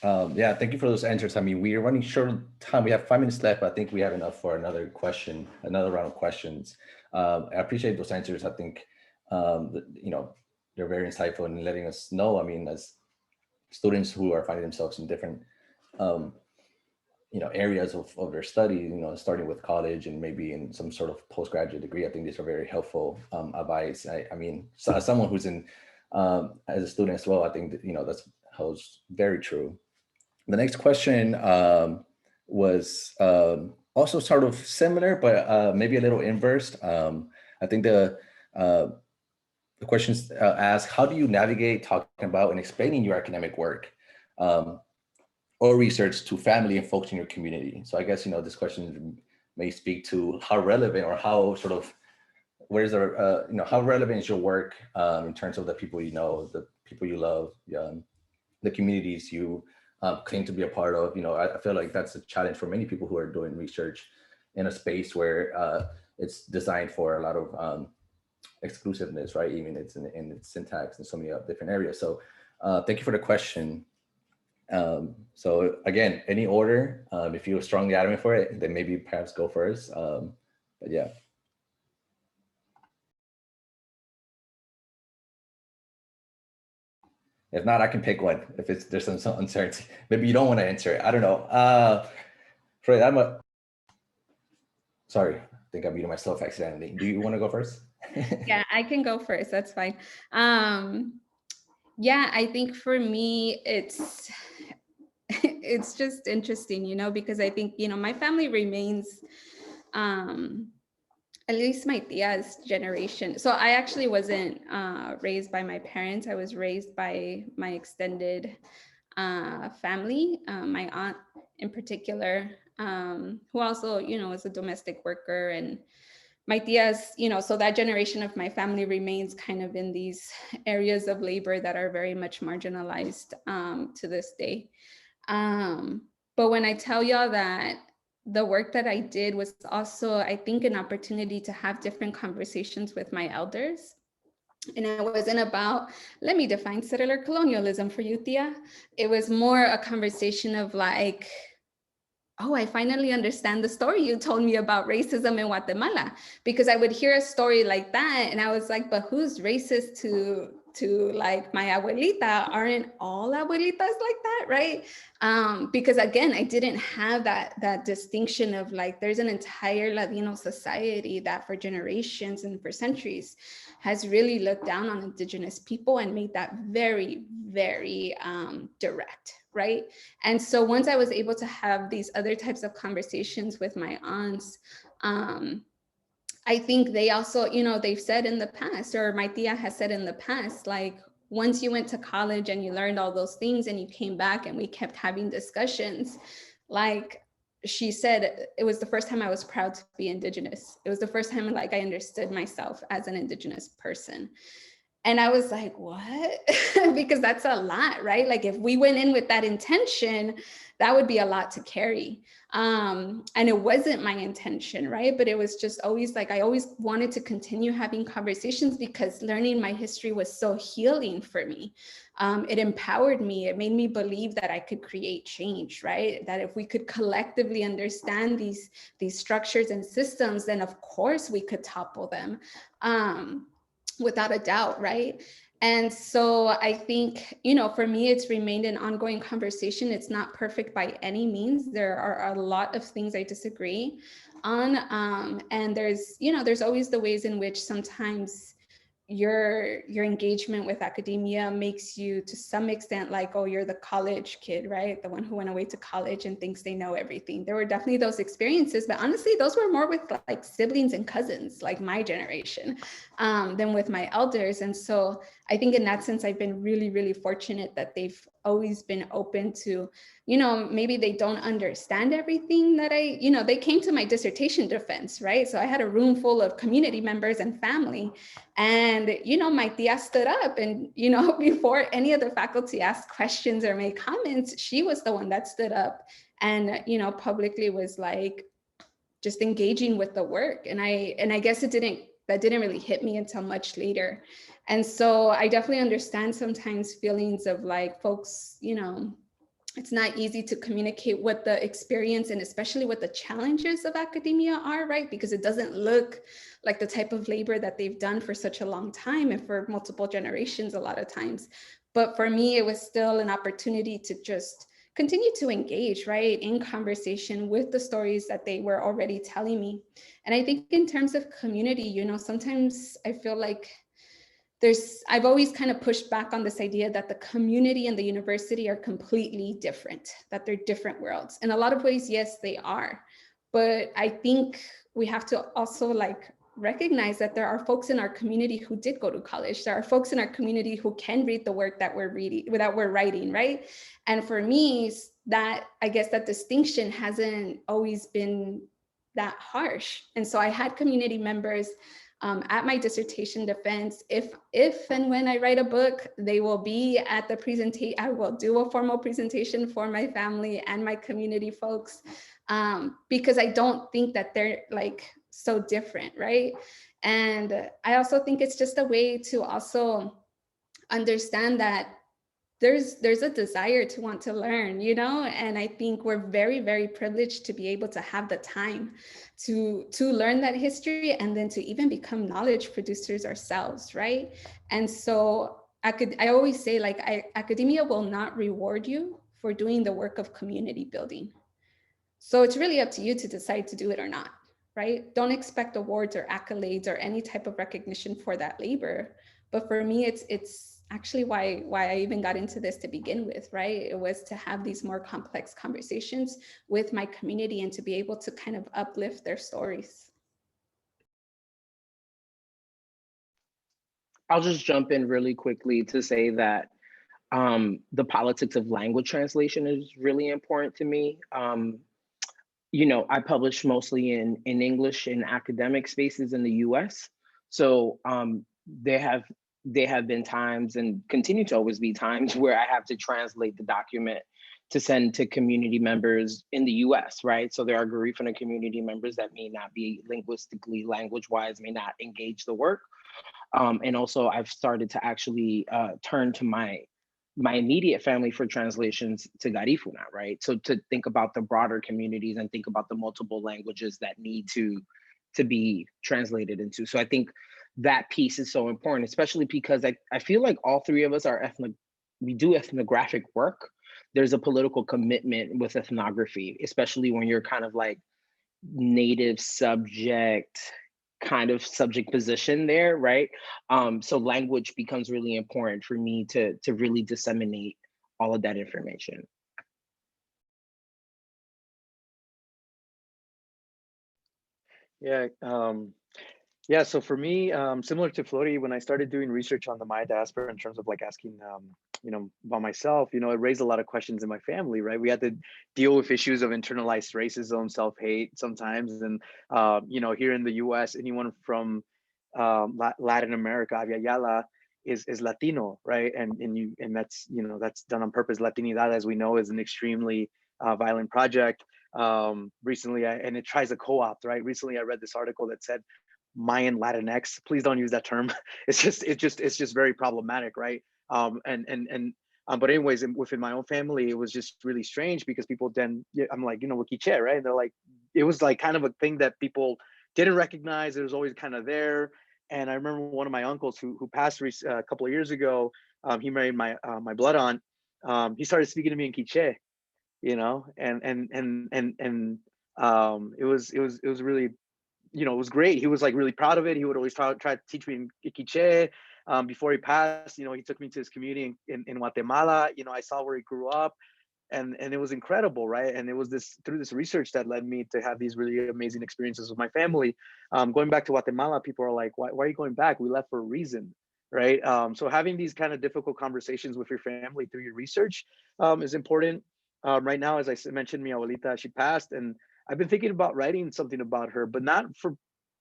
Yeah, thank you for those answers. I mean, we are running short of time. We have 5 minutes left, but I think we have enough for another question, another round of questions. I appreciate those answers. I think, they're very insightful in letting us know, I mean, as students who are finding themselves in different, areas of their study, starting with college and maybe in some sort of postgraduate degree, I think these are very helpful advice. I mean, so as someone who's in, as a student as well, I think that, that's holds very true. The next question was also sort of similar, but maybe a little inverse. I think the questions ask, how do you navigate talking about and explaining your academic work or research to family and folks in your community? So I guess, this question may speak to how relevant or how sort of, where's the, how relevant is your work in terms of the people you know, the people you love, the communities you claim to be a part of. I feel like that's a challenge for many people who are doing research in a space where it's designed for a lot of exclusiveness, right? Even it's in its syntax and so many different areas. So thank you for the question. So again, any order, if you're strongly adamant for it, then maybe perhaps go first. But yeah. If not, I can pick one if there's some uncertainty. Maybe you don't want to answer it. I don't know. Fred, sorry, I think I muted myself accidentally. Do you want to go first? Yeah, I can go first. That's fine. Yeah, I think for me, it's just interesting, because I think, my family remains, at least my tia's generation. So I actually wasn't raised by my parents. I was raised by my extended family, my aunt in particular, who also, is a domestic worker, and my tias, so that generation of my family remains kind of in these areas of labor that are very much marginalized to this day. But when I tell y'all that the work that I did was also, I think, an opportunity to have different conversations with my elders. And it wasn't about, let me define settler colonialism for you, tia. It was more a conversation of like, oh, I finally understand the story you told me about racism in Guatemala, because I would hear a story like that and I was like, but who's racist to like my abuelita? Aren't all abuelitas like that, right? Because again, I didn't have that distinction of like, there's an entire Latino society that for generations and for centuries has really looked down on indigenous people and made that very, very direct, right? And so once I was able to have these other types of conversations with my aunts, I think they also, they've said in the past, or my tia has said in the past, like, once you went to college and you learned all those things and you came back and we kept having discussions, like she said, it was the first time I was proud to be indigenous. It was the first time like I understood myself as an indigenous person. And I was like, what? Because that's a lot, right? Like if we went in with that intention, that would be a lot to carry. And it wasn't my intention, right? But it was just always like, I always wanted to continue having conversations because learning my history was so healing for me. It empowered me. It made me believe that I could create change, right? That if we could collectively understand these structures and systems, then of course we could topple them. Without a doubt, right? And so I think, for me, it's remained an ongoing conversation. It's not perfect by any means. There are a lot of things I disagree on. And there's always the ways in which sometimes your engagement with academia makes you to some extent like, oh, you're the college kid, right? The one who went away to college and thinks they know everything. There were definitely those experiences, but honestly, those were more with like siblings and cousins, like my generation, than with my elders. And so I think in that sense, I've been really, really fortunate that they've always been open to, maybe they don't understand everything that they came to my dissertation defense, right? So I had a room full of community members and family. And, my tia stood up and, before any of the faculty asked questions or made comments, she was the one that stood up and, publicly was like, just engaging with the work. And I guess that didn't really hit me until much later. And so I definitely understand sometimes feelings of like folks, it's not easy to communicate what the experience and especially what the challenges of academia are, right? Because it doesn't look like the type of labor that they've done for such a long time and for multiple generations a lot of times. But for me, it was still an opportunity to just continue to engage, right, in conversation with the stories that they were already telling me. And I think in terms of community, you know, sometimes I feel like I've always kind of pushed back on this idea that the community and the university are completely different, that they're different worlds. In a lot of ways, yes, they are. But I think we have to also like recognize that there are folks in our community who did go to college. There are folks in our community who can read the work that we're reading, that we're writing, right? And for me, that I guess that distinction hasn't always been that harsh. And so I had community members at my dissertation defense. If and when I write a book, they will be at the presentation. I will do a formal presentation for my family and my community folks, because I don't think that they're like so different, right? And I also think it's just a way to also understand that there's a desire to want to learn, you know, and I think we're very, very privileged to be able to have the time to learn that history and then to even become knowledge producers ourselves, right? And so I always say, like, academia will not reward you for doing the work of community building. So it's really up to you to decide to do it or not, right? Don't expect awards or accolades or any type of recognition for that labor. But for me, it's actually why I even got into this to begin with, right? It was to have these more complex conversations with my community and to be able to kind of uplift their stories. I'll just jump in really quickly to say that the politics of language translation is really important to me. You know, I publish mostly in English in academic spaces in the US. So there have been times and continue to always be times where I have to translate the document to send to community members in the US, right? So there are Garifuna community members that may not be linguistically, language-wise, may not engage the work. And also I've started to actually turn to my immediate family for translations to Garifuna, right? So to think about the broader communities and think about the multiple languages that need to be translated into. So I think that piece is so important, especially because I feel like all three of us are we do ethnographic work. There's a political commitment with ethnography, especially when you're kind of like native subject, kind of subject position there, right? So language becomes really important for me to really disseminate all of that information. Yeah. Yeah, so for me, similar to Flori, when I started doing research on the Maya diaspora in terms of like asking, you know, about myself, you know, it raised a lot of questions in my family, right? We had to deal with issues of internalized racism, self-hate sometimes. And, you know, here in the US, anyone from Latin America, Aviala, is Latino, right? And that's, you know, that's done on purpose. Latinidad, as we know, is an extremely violent project. Recently, and it tries to co-opt, right? Recently, I read this article that said, Mayan Latinx. Please don't use that term. It's just very problematic, right? But anyways, within my own family, it was just really strange because people then, I'm like, you know, Wikiche, right? And they're like, it was like kind of a thing that people didn't recognize. It was always kind of there. And I remember one of my uncles who passed a couple of years ago. He married my blood aunt. He started speaking to me in Quiche, you know, and it was really, you know, it was great. He was like really proud of it. He would always try to teach me in Quiche. Before he passed, you know, he took me to his community in Guatemala. You know, I saw where he grew up, and it was incredible, right? And it was through this research that led me to have these really amazing experiences with my family. Going back to Guatemala, people are like, why are you going back? We left for a reason, right? So having these kind of difficult conversations with your family through your research is important. Right now, as I mentioned, mi abuelita, she passed, and I've been thinking about writing something about her, but not for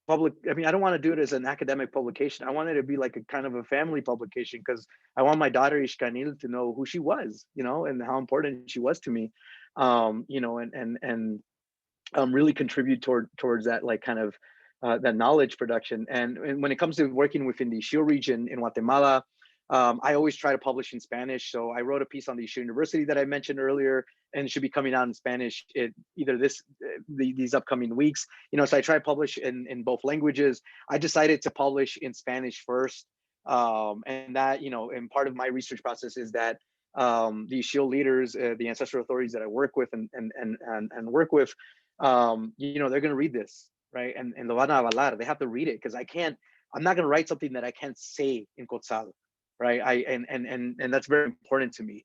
public. I mean, I don't want to do it as an academic publication. I want it to be like a kind of a family publication because I want my daughter Ishkanil to know who she was, you know, and how important she was to me, you know, and really contribute towards that, like kind of that knowledge production. And when it comes to working within the Xio region in Guatemala, I always try to publish in Spanish. So I wrote a piece on the Yale University that I mentioned earlier, and it should be coming out in Spanish either these upcoming weeks. So I try to publish in both languages. I decided to publish in Spanish first, and that and part of my research process is that the Yale leaders, the ancestral authorities that I work with and work with, they're going to read this, right? And lo van a avalar. They have to read it because I'm not going to write something that I can't say in Quetzal, right? And that's very important to me.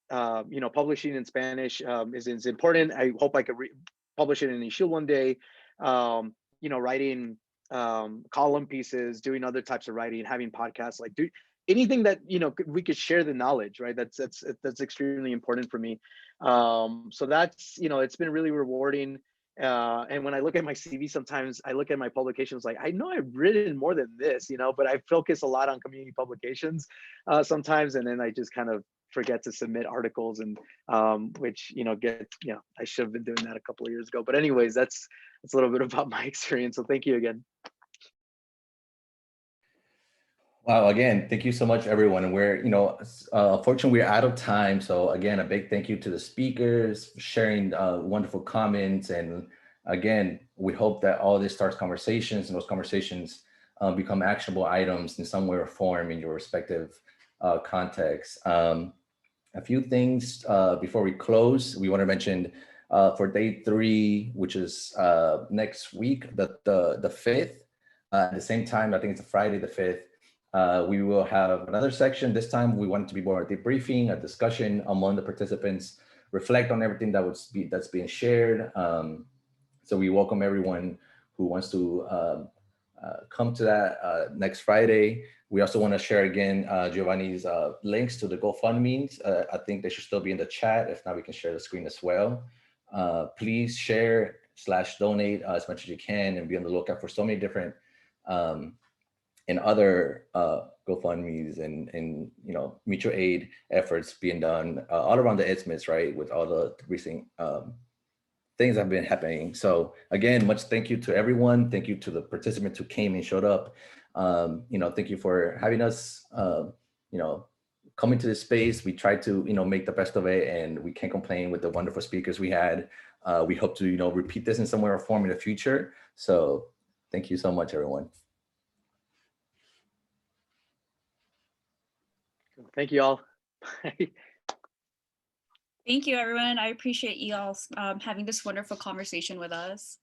Publishing in Spanish is important. I hope I could publish it in Ishil one day. Writing column pieces, doing other types of writing, having podcasts, like anything that we could share the knowledge, right? That's extremely important for me. So that's it's been really rewarding. And when I look at my CV, sometimes I look at my publications like, I know I've written more than this, but I focus a lot on community publications sometimes, and then I just kind of forget to submit articles, and which I should have been doing that a couple of years ago. But anyways, that's a little bit about my experience. So thank you again. Wow, again, thank you so much, everyone. And we're, unfortunately, we're out of time. So again, a big thank you to the speakers for sharing wonderful comments. And again, we hope that all this starts conversations, and those conversations become actionable items in some way or form in your respective contexts. A few things before we close. We want to mention for day 3, which is next week, the 5th, at the same time, I think it's a Friday the 5th, we will have another section. This time we want it to be more a debriefing, a discussion among the participants, reflect on everything that's being shared. So we welcome everyone who wants to come to that next Friday. We also want to share again Giovanni's links to the GoFundMes. I think they should still be in the chat. If not, we can share the screen as well. Please share / donate as much as you can, and be on the lookout for so many different and other GoFundMes and mutual aid efforts being done all around the ISMS, right, with all the recent things that have been happening. So again, much thank you to everyone. Thank you to the participants who came and showed up. Thank you for having us, coming to this space. We tried to, make the best of it, and we can't complain with the wonderful speakers we had. We hope to, repeat this in some way or form in the future. So thank you so much, everyone. Thank you all. Thank you, everyone. I appreciate you all having this wonderful conversation with us.